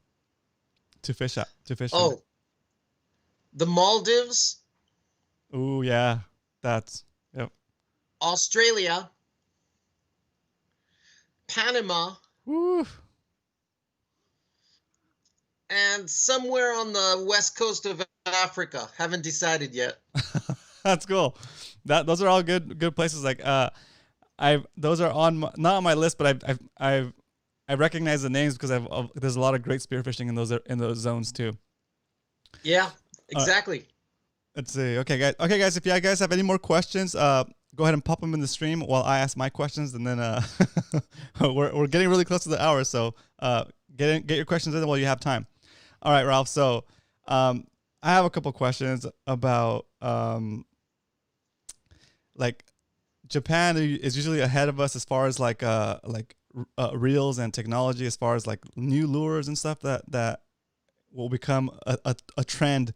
to fish at? Oh, the Maldives. Oh yeah, yep. Australia. Panama. Woo. And somewhere on the west coast of Africa. Haven't decided yet. That's cool. Those are all good places. Like those are not on my list, but I recognize the names because there's a lot of great spearfishing in those zones too. Yeah, exactly. Let's see. Okay, guys. If you guys have any more questions, go ahead and pop them in the stream while I ask my questions, and then we're getting really close to the hour, so get your questions in while you have time. All right, Ralph. So I have a couple questions about like Japan is usually ahead of us as far as like reels and technology, as far as like new lures and stuff that will become a trend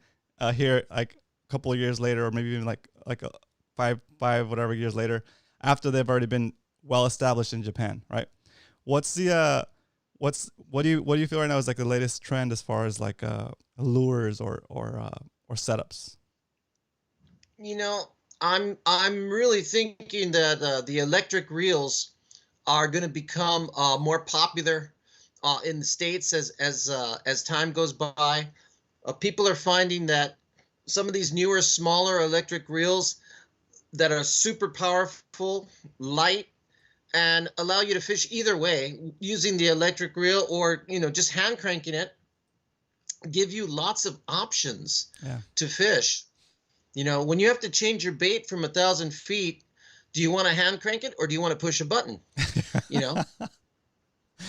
here like a couple of years later, or maybe even like a five whatever years later, after they've already been well established in Japan, right? What do you feel right now is like the latest trend as far as like lures or setups? I'm really thinking that the electric reels are going to become more popular in the States as time goes by. People are finding that some of these newer, smaller electric reels that are super powerful, light, and allow you to fish either way using the electric reel or just hand cranking it, give you lots of options to fish. When you have to change your bait from 1,000 feet, do you want to hand crank it or do you want to push a button? And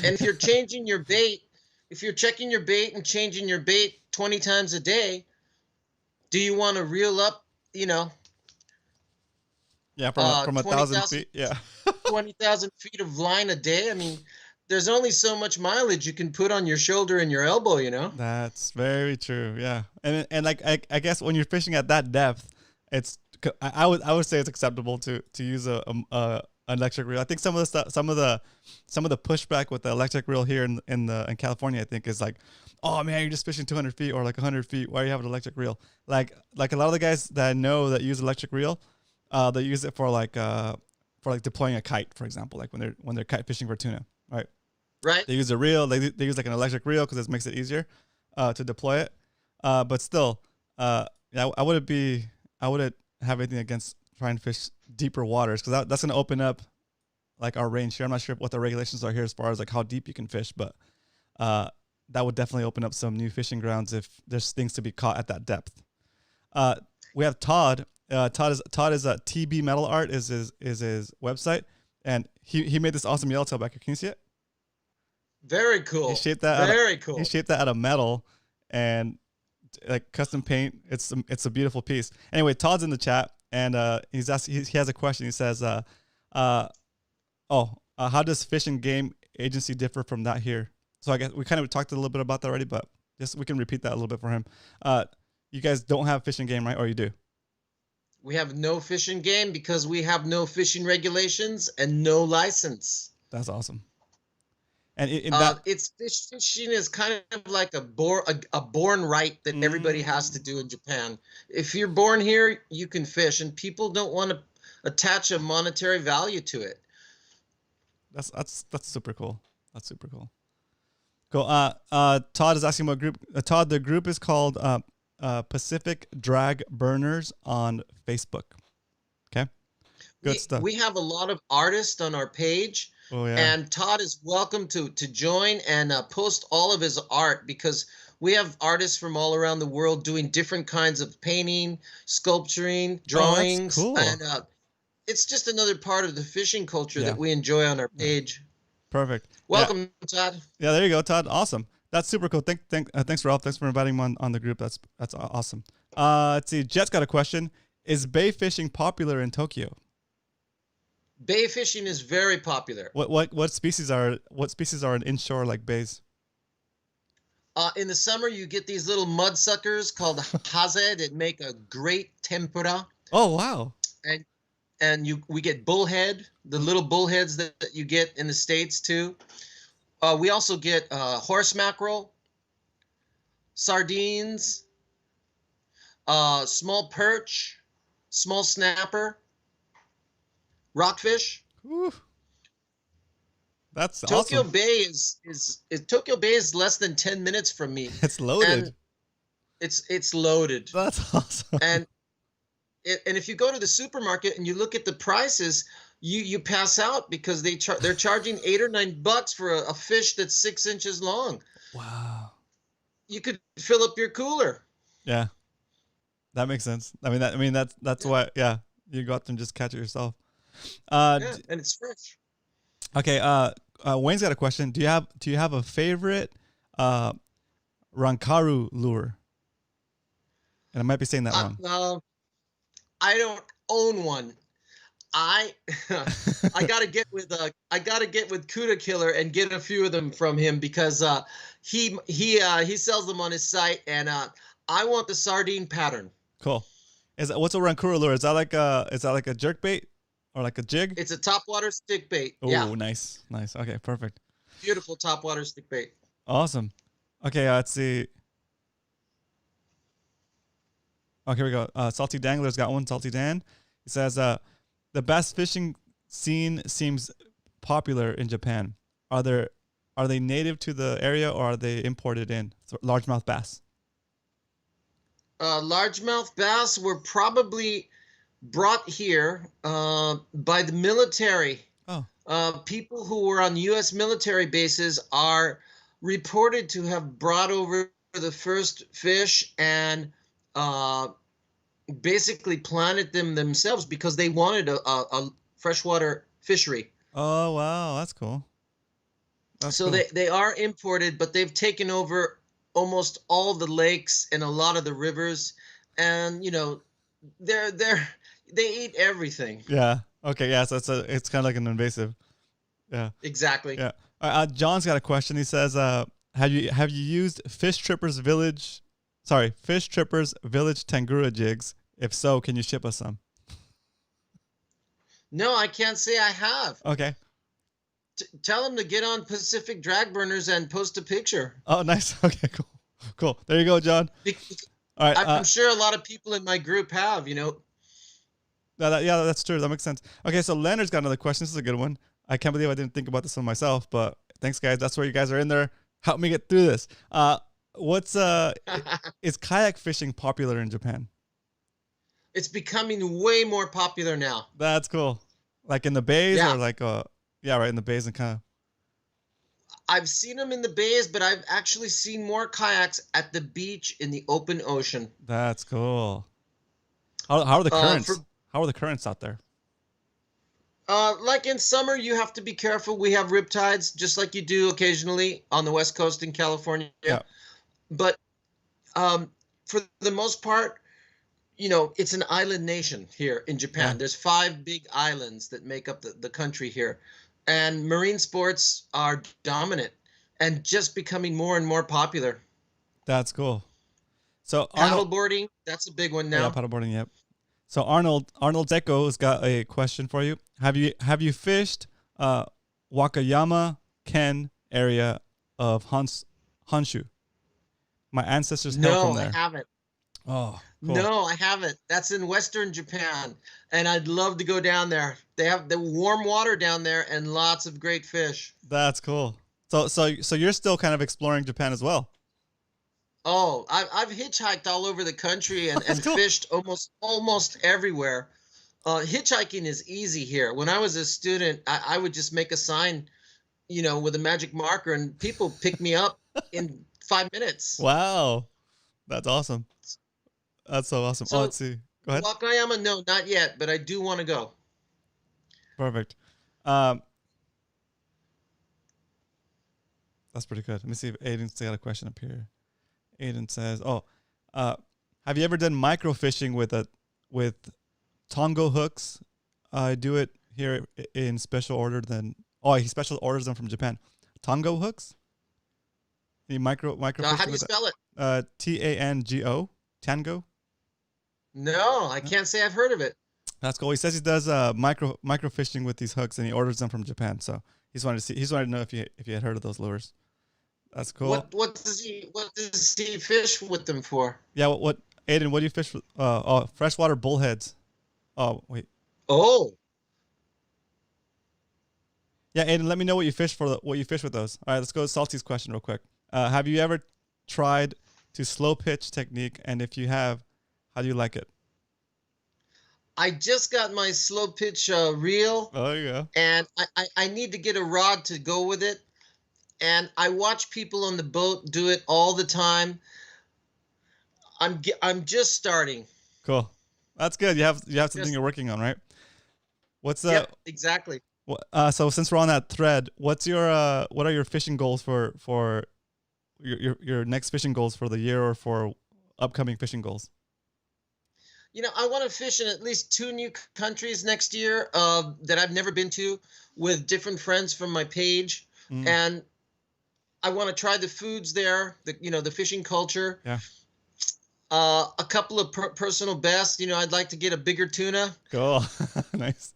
if you're changing your bait, if you're checking your bait and changing your bait 20 times a day, do you want to reel up, from 1,000 feet, 20,000 feet of line a day? I mean, there's only so much mileage you can put on your shoulder and your elbow, you know? That's very true. Yeah, and like I guess when you're fishing at that depth, it's I would say it's acceptable to use a an electric reel. I think some of the stuff, some of the pushback with the electric reel here in California, I think is like, oh man, you're just fishing 200 feet or like 100 feet. Why are you having an electric reel? Like a lot of the guys that I know that use electric reel, they use it for like deploying a kite, for example, like when they're kite fishing for tuna, right? Right. They use a reel. They use like an electric reel because it makes it easier to deploy it. But still, yeah, I wouldn't have anything against trying to fish deeper waters because that's going to open up like our range here. I'm not sure what the regulations are here as far as like how deep you can fish, but that would definitely open up some new fishing grounds if there's things to be caught at that depth. We have Todd. Todd is a TB Metal Art is his website, and he made this awesome yellowtail back here. Can you see it? Very cool. He shaped that. Very cool. He shaped that out of metal and like custom paint. It's a beautiful piece. Anyway, Todd's in the chat and he has a question. He says, how does Fish and Game Agency differ from that here? So I guess we kind of talked a little bit about that already, but just we can repeat that a little bit for him. You guys don't have Fish and Game, right? Or you do? We have no Fish and Game because we have no fishing regulations and no license. That's awesome. And fishing is kind of like a born right that everybody has to do in Japan. If you're born here, you can fish, and people don't want to attach a monetary value to it. That's super cool. That's super cool. Cool. Todd is asking what group. Todd, the group is called Pacific Drag Burners on Facebook. Okay. Good stuff. We have a lot of artists on our page. Oh, yeah. And Todd is welcome to join and post all of his art because we have artists from all around the world doing different kinds of painting, sculpturing, drawings. Oh, that's cool. And it's just another part of the fishing culture that we enjoy on our page. Perfect. Welcome, Todd. Yeah, there you go, Todd. Awesome. That's super cool. Thanks, Ralph. Thanks for inviting him on the group. That's awesome. Let's see. Jet's got a question. Is bay fishing popular in Tokyo? Bay fishing is very popular. What species are in inshore like bays? In the summer, you get these little mud suckers called haze that make a great tempura. Oh wow! And we get bullhead, the little bullheads that you get in the States too. We also get horse mackerel, sardines, small perch, small snapper. Rockfish. Whew. That's Tokyo awesome. Bay Tokyo Bay is less than 10 minutes from me. It's loaded. And it's loaded. That's awesome. And if you go to the supermarket and you look at the prices, you pass out because they're charging $8 or $9 for a fish that's 6 inches long. Wow. You could fill up your cooler. Yeah, that makes sense. That's why. Yeah, you go out there and just catch it yourself. And it's fresh. Okay. Wayne's got a question. Do you have a favorite Rankaru lure? And I might be saying that wrong. I don't own one. I gotta get with Cudakilla and get a few of them from him because he sells them on his site, and I want the sardine pattern. Cool. What's a Rankaru lure? Is that like a jerk bait? Or like a jig? It's a topwater stick bait. Oh, nice. Okay, perfect. Beautiful topwater stick bait. Awesome. Okay, let's see. Oh, here we go. Salty Dangler's got one. Salty Dan. He says, the bass fishing scene seems popular in Japan. Are they native to the area or are they imported in? So, largemouth bass. Largemouth bass were probably brought here by the military. People who were on U.S. military bases are reported to have brought over the first fish and basically planted them themselves because they wanted a freshwater fishery. Oh, wow. That's cool. So cool. They are imported, but they've taken over almost all the lakes and a lot of the rivers. And, they eat everything. Yeah. Okay. Yeah. So it's kind of like an invasive. Yeah. Exactly. Yeah. John's got a question. He says, have you used Fish Trippers Village Tangura jigs? If so, can you ship us some? No, I can't say I have. Okay. Tell him to get on Pacific Drag Burners and post a picture. Oh, nice. Okay, cool. There you go, John. All right. I'm sure a lot of people in my group have, Yeah, that's true. That makes sense. Okay, so Leonard's got another question. This is a good one. I can't believe I didn't think about this one myself, but thanks, guys. That's where you guys are in there. Help me get through this. Is kayak fishing popular in Japan? It's becoming way more popular now. That's cool. Like in the bays or like right in the bays and kind of. I've seen them in the bays, but I've actually seen more kayaks at the beach in the open ocean. That's cool. How are the currents? How are the currents out there? Like in summer, you have to be careful. We have riptides, just like you do occasionally on the West Coast in California. Yeah. But for the most part, it's an island nation here in Japan. Yeah. There's 5 big islands that make up the country here. And marine sports are dominant and just becoming more and more popular. That's cool. So paddleboarding, that's a big one now. Yeah, paddleboarding, yep. So Arnold Deco's got a question for you. Have you fished Wakayama Ken area of Honshu? My ancestors hail from there. No, I haven't. Oh, cool. No, I haven't. That's in Western Japan, and I'd love to go down there. They have the warm water down there and lots of great fish. That's cool. So you're still kind of exploring Japan as well. Oh, I've hitchhiked all over the country and cool. Fished almost everywhere. Hitchhiking is easy here. When I was a student, I would just make a sign, with a magic marker, and people pick me up in 5 minutes. Wow, that's awesome. That's so awesome. So, let's see. Go ahead. Wakayama, no, not yet, but I do want to go. Perfect. That's pretty good. Let me see if Aiden's got a question up here. Aiden says, have you ever done micro fishing with Tongo hooks? I do it here in special order. He special orders them from Japan. Tongo hooks? The micro how do you spell it? Tango. Tango? No, I can't say I've heard of it. That's cool. He says he does micro fishing with these hooks, and he orders them from Japan. So he wanted to know if you had heard of those lures. That's cool. What does he fish with them for? Yeah, what Aiden, what do you fish with? Freshwater bullheads. Oh, wait. Oh. Yeah, Aiden, let me know what you fish with those. All right, let's go to Salty's question real quick. Have you ever tried to slow pitch technique, and if you have, how do you like it? I just got my slow pitch reel. Oh, there you go. And I need to get a rod to go with it. And I watch people on the boat do it all the time. I'm just starting. Cool. That's good. You have something you're working on, right? Yep, exactly. So since we're on that thread, what are your fishing goals for your next fishing goals for the year or for upcoming fishing goals? I want to fish in at least 2 new countries next year that I've never been to with different friends from my page. And I want to try the foods there, the fishing culture. Yeah. A couple of personal bests. I'd like to get a bigger tuna. Cool. Nice.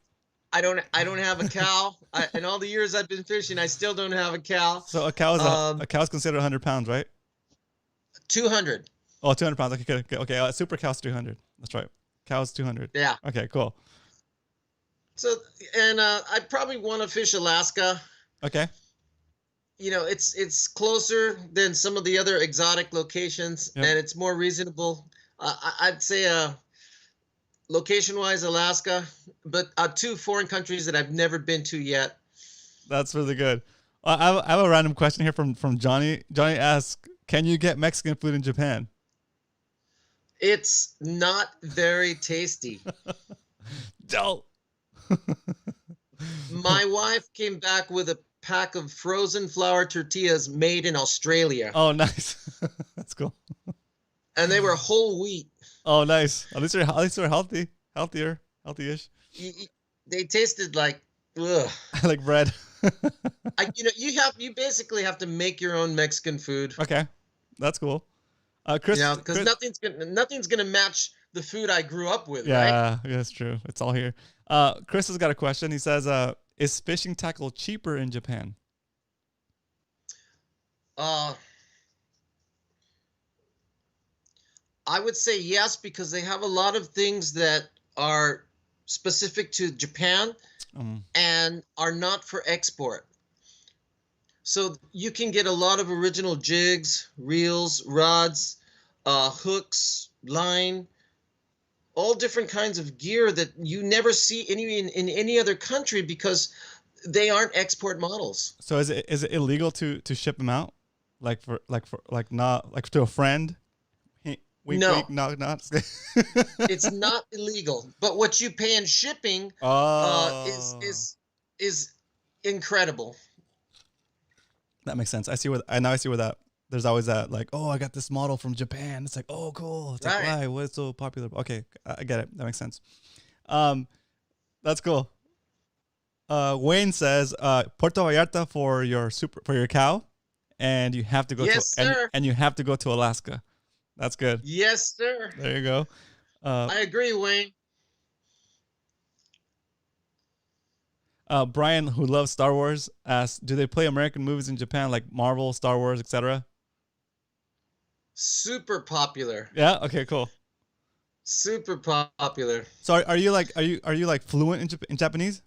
I don't have a cow. In all the years I've been fishing, I still don't have a cow. So a cow is considered 100 pounds, right? 200. Oh, 200 pounds. Okay, good. Okay. Super cow's 200. That's right. Cow's 200. Yeah. Okay, cool. So, and I'd probably want to fish Alaska. Okay. It's closer than some of the other exotic locations, yep. And it's more reasonable. I'd say location-wise, Alaska, but 2 foreign countries that I've never been to yet. That's really good. I have a random question here from Johnny. Johnny asks, can you get Mexican food in Japan? It's not very tasty. Don't. My wife came back with a pack of frozen flour tortillas made in Australia. Oh, nice. That's cool. And they were whole wheat. Oh, nice. At least they're healthy-ish. They tasted like, ugh. Like bread. You basically have to make your own Mexican food. Okay, that's cool. Chris, Because nothing's gonna match the food I grew up with, right? yeah, that's true. It's all here. Chris has got a question. He says, "Is fishing tackle cheaper in Japan?" I would say yes, because they have a lot of things that are specific to Japan and are not for export. So you can get a lot of original jigs, reels, rods, hooks, line, all different kinds of gear that you never see in any other country because they aren't export models. So is it illegal to ship them out, like not like to a friend? Wink, No. wink, knock, knock. It's not illegal, but what you pay in shipping is incredible. That makes sense. I see where that. There's always that, like, oh, I got this model from Japan. It's like, oh, cool. It's like, why? What's so popular? Okay, I get it. That makes sense. That's cool. Wayne says, Puerto Vallarta for your cow, and you have to go and you have to go to Alaska. That's good. Yes, sir. There you go. I agree, Wayne. Brian, who loves Star Wars, asks, do they play American movies in Japan, like Marvel, Star Wars, etc.? Super popular. Yeah. Okay. Cool. Super popular. So are you like fluent in Japanese?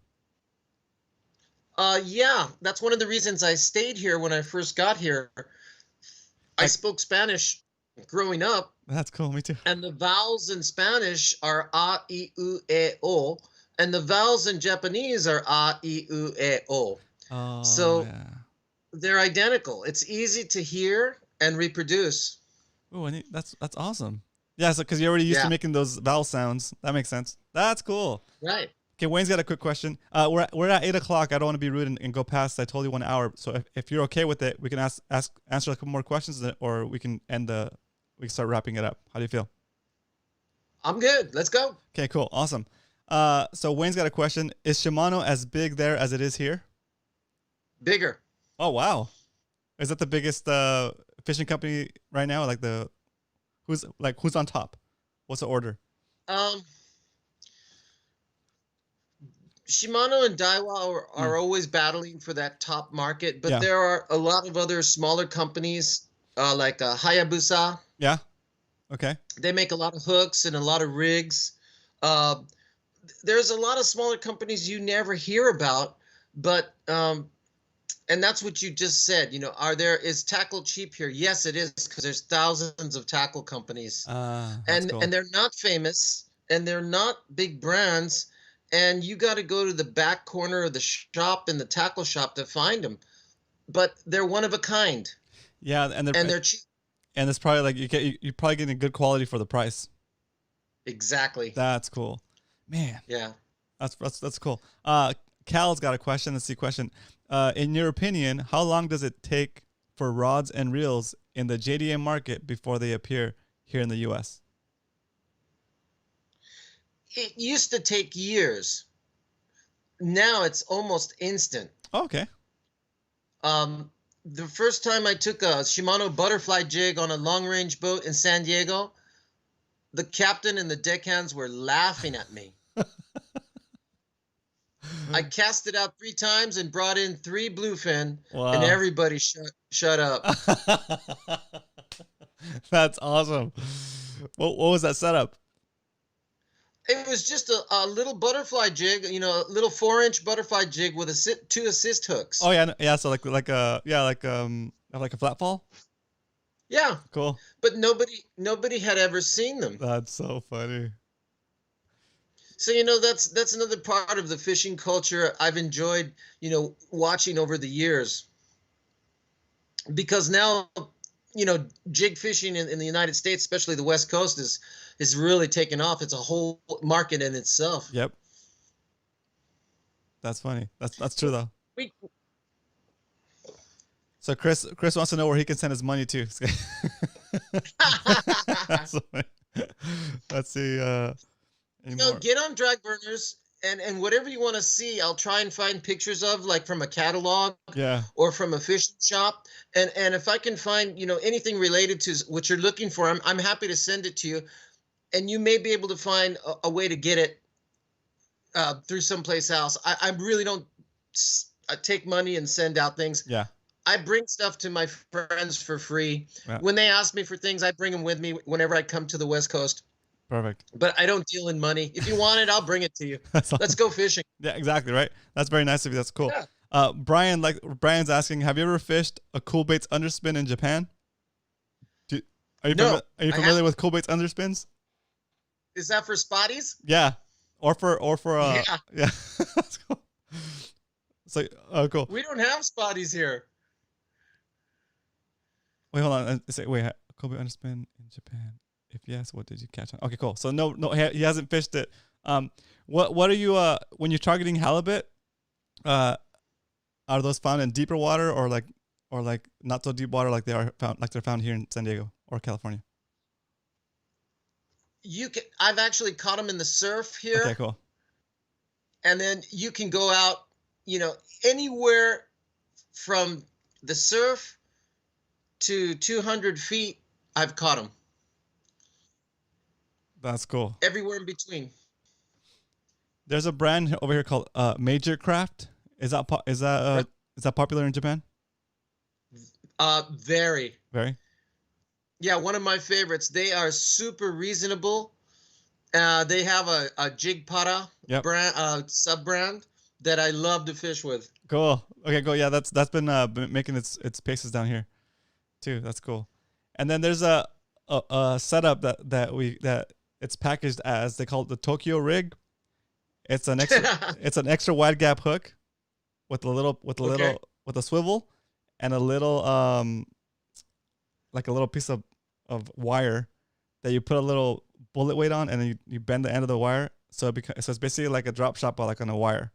Yeah. That's one of the reasons I stayed here when I first got here. I spoke Spanish growing up. That's cool. Me too. And the vowels in Spanish are a, I, u, e, o. And the vowels in Japanese are a, I, u, e, o. Oh, so yeah. They're identical. It's easy to hear and reproduce. Oh, that's awesome. Yeah, so because you're already used to making those vowel sounds. That makes sense. That's cool. Right. Okay, Wayne's got a quick question. We're at 8 o'clock. I don't want to be rude and go past. I told you 1 hour. So if you're okay with it, we can answer a couple more questions, or we can start wrapping it up. How do you feel? I'm good. Let's go. Okay, cool. Awesome. So Wayne's got a question. Is Shimano as big there as it is here? Bigger. Oh, wow. Is that the biggest fishing company right now? Like who's on top? What's the order? Shimano and Daiwa are always battling for that top market, but there are a lot of other smaller companies like Hayabusa. Yeah. Okay. They make a lot of hooks and a lot of rigs. There's a lot of smaller companies you never hear about, but and that's what you just said. Is tackle cheap here? Yes, it is, because there's thousands of tackle companies, and they're not famous and they're not big brands, and you got to go to the back corner of the shop in the tackle shop to find them. But they're one of a kind. Yeah, and they're cheap. And it's probably like you're probably getting good quality for the price. Exactly. That's cool, man. Yeah. That's cool. Cal's got a question. Let's see. Question. In your opinion, how long does it take for rods and reels in the JDM market before they appear here in the U.S.? It used to take years. Now it's almost instant. Oh, okay. The first time I took a Shimano butterfly jig on a long-range boat in San Diego, the captain and the deckhands were laughing at me. I cast it out 3 times and brought in 3 bluefin, and everybody shut up. That's awesome. What was that setup? It was just a little butterfly jig, a little 4-inch butterfly jig with 2 assist hooks. Oh yeah. So like a flat fall. Yeah. Cool. But nobody had ever seen them. That's so funny. So that's another part of the fishing culture I've enjoyed, watching over the years. Because now, jig fishing in the United States, especially the West Coast, is really taken off. It's a whole market in itself. Yep. That's funny. That's true though. So Chris wants to know where he can send his money to. Let's see. Get on drag burners and whatever you want to see, I'll try and find pictures of, like from a catalog Yeah. or from a fishing shop. And if I can find, anything related to what you're looking for, I'm happy to send it to you. And you may be able to find a way to get it through someplace else. I really don't take money and send out things. Yeah. I bring stuff to my friends for free. Yeah. When they ask me for things, I bring them with me whenever I come to the West Coast. Perfect. But I don't deal in money. If you want it, I'll bring it to you. Let's go fishing. Yeah, exactly, right? That's very nice of you. That's cool. Yeah. Brian's asking, have you ever fished a cool baits underspin in Japan? Are you familiar with cool baits underspins? Is that for spotties? Yeah. Or for yeah. That's cool. So cool. We don't have spotties here. Wait, hold on. Wait, cool bait underspin in Japan. If yes, what did you catch on? Okay, cool. So no, he hasn't fished it. What are you when you're targeting halibut? Are those found in deeper water or like not so deep water like they're found here in San Diego or California? I've actually caught them in the surf here. Okay, cool. And then you can go out, anywhere from the surf to 200 feet. I've caught them. That's cool. Everywhere in between. There's a brand over here called Major Craft. Is that popular in Japan? Very. Very. Yeah, one of my favorites. They are super reasonable. They have a Jig Para brand, sub brand that I love to fish with. Cool. Okay, cool. Yeah, that's been making its paces down here, too. That's cool. And then there's a setup that it's packaged as, they call it the Tokyo rig. It's an extra wide gap hook with a swivel and a little like a little piece of wire that you put a little bullet weight on, and then you bend the end of the wire, so it's basically like a drop shot, but like on a wire.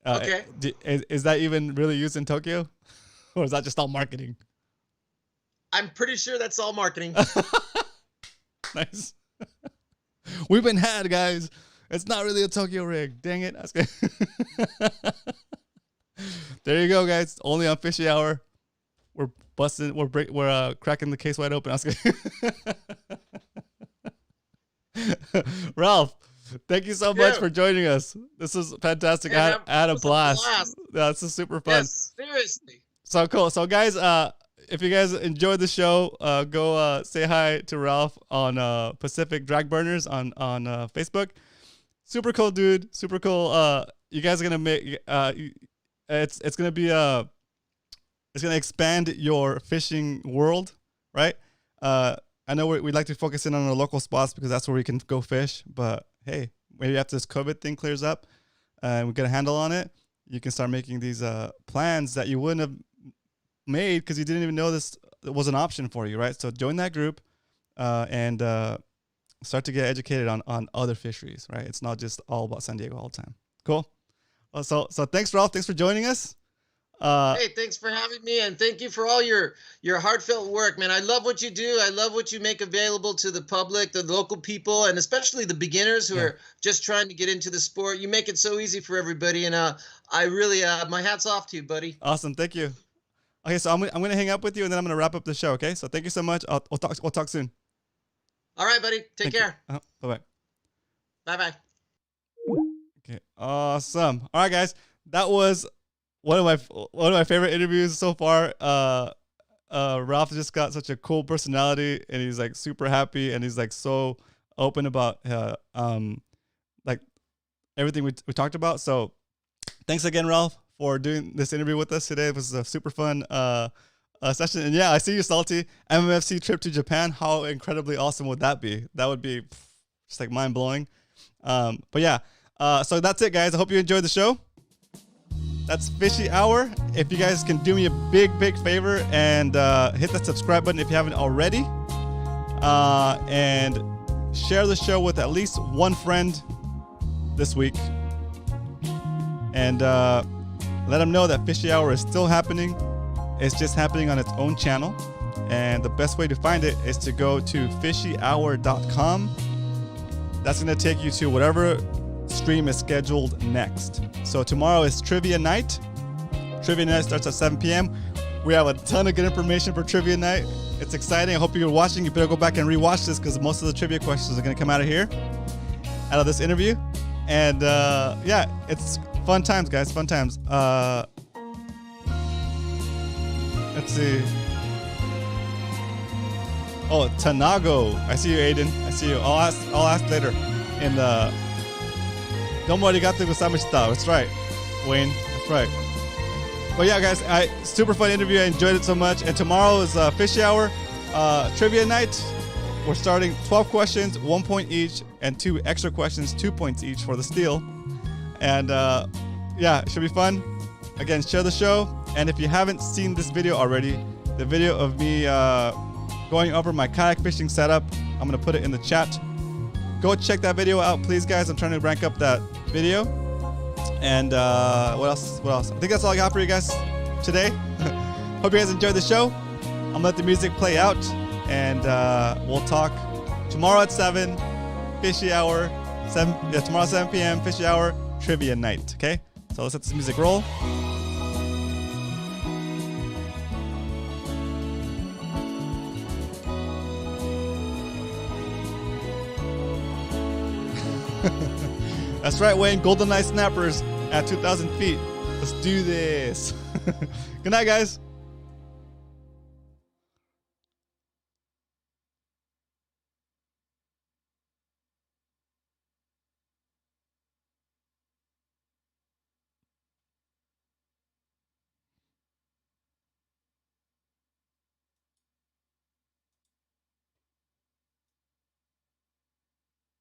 Okay. Is that even really used in Tokyo, or is that just all marketing? I'm pretty sure that's all marketing. Nice. We've been had, guys. It's not really a Tokyo rig. Dang it. There you go, guys. Only on Fishy Hour. We're busting. We're cracking the case wide open. Ralph, thank you so much for joining us. This is fantastic. I had a blast. Yeah, this is super fun. Yes, seriously. So cool. So guys, if you guys enjoyed the show, go say hi to Ralph on Pacific Drag Burners on Facebook. Super cool dude. Super cool. You guys are gonna make it's gonna be it's gonna expand your fishing world, right? I know we like to focus in on our local spots because that's where we can go fish. But hey, maybe after this COVID thing clears up and we get a handle on it, you can start making these plans that you wouldn't have made because you didn't even know this was an option for you, right? So join that group and start to get educated on other fisheries, right? It's not just all about San Diego all the time. Cool. So thanks, Ralph. Thanks for joining us. Hey, thanks for having me, and thank you for all your heartfelt work, man. I love what you do. I love what you make available to the public, the local people, and especially the beginners who are just trying to get into the sport. You make it so easy for everybody, and I really my hat's off to you, buddy. Awesome, thank you. Okay, so I'm gonna hang up with you, and then I'm gonna wrap up the show. Okay, so thank you so much. We'll talk soon. All right, buddy. Take care. Bye bye. Bye bye. Okay, awesome. All right, guys, that was one of my favorite interviews so far. Ralph just got such a cool personality, and he's like super happy, and he's like so open about like everything we talked about. So thanks again, Ralph, for doing this interview with us today. It was a super fun session. And yeah, I see you, Salty. MMFC trip to Japan. How incredibly awesome would that be? That would be just like mind blowing. But yeah, so that's it, guys. I hope you enjoyed the show. That's Fishy Hour. If you guys can do me a big favor and hit that subscribe button if you haven't already, and share the show with at least one friend this week, and let them know that Fishy Hour is still happening. It's just happening on its own channel, and the best way to find it is to go to fishyhour.com. That's going to take you to whatever stream is scheduled next. So tomorrow is trivia night. Trivia night starts at 7 p.m. We have a ton of good information for trivia night. It's exciting. I hope you're watching. You better go back and rewatch this because most of the trivia questions are going to come out of here, out of this interview. And yeah, it's fun times, guys. Fun times. Let's see. Oh, Tanago. I see you, Aiden. I see you. I'll ask later. In the Domo arigatou gozaimashita. That's right, Wayne. That's right. But yeah, guys, super fun interview. I enjoyed it so much. And tomorrow is Fishy Hour trivia night. We're starting 12 questions, 1 point each, and 2 extra questions, 2 points each for the steal. And yeah, it should be fun. Again, share the show. And if you haven't seen this video already, the video of me going over my kayak fishing setup, I'm gonna put it in the chat. Go check that video out, please, guys. I'm trying to rank up that video. And what else? I think that's all I got for you guys today. Hope you guys enjoyed the show. I'm gonna let the music play out, and we'll talk tomorrow at 7, Fishy Hour. Tomorrow 7 p.m. Fishy Hour trivia night. Okay, so let's let this music roll. That's right, Wayne. Golden Eye Snappers at 2,000 feet. Let's do this. Good night, guys.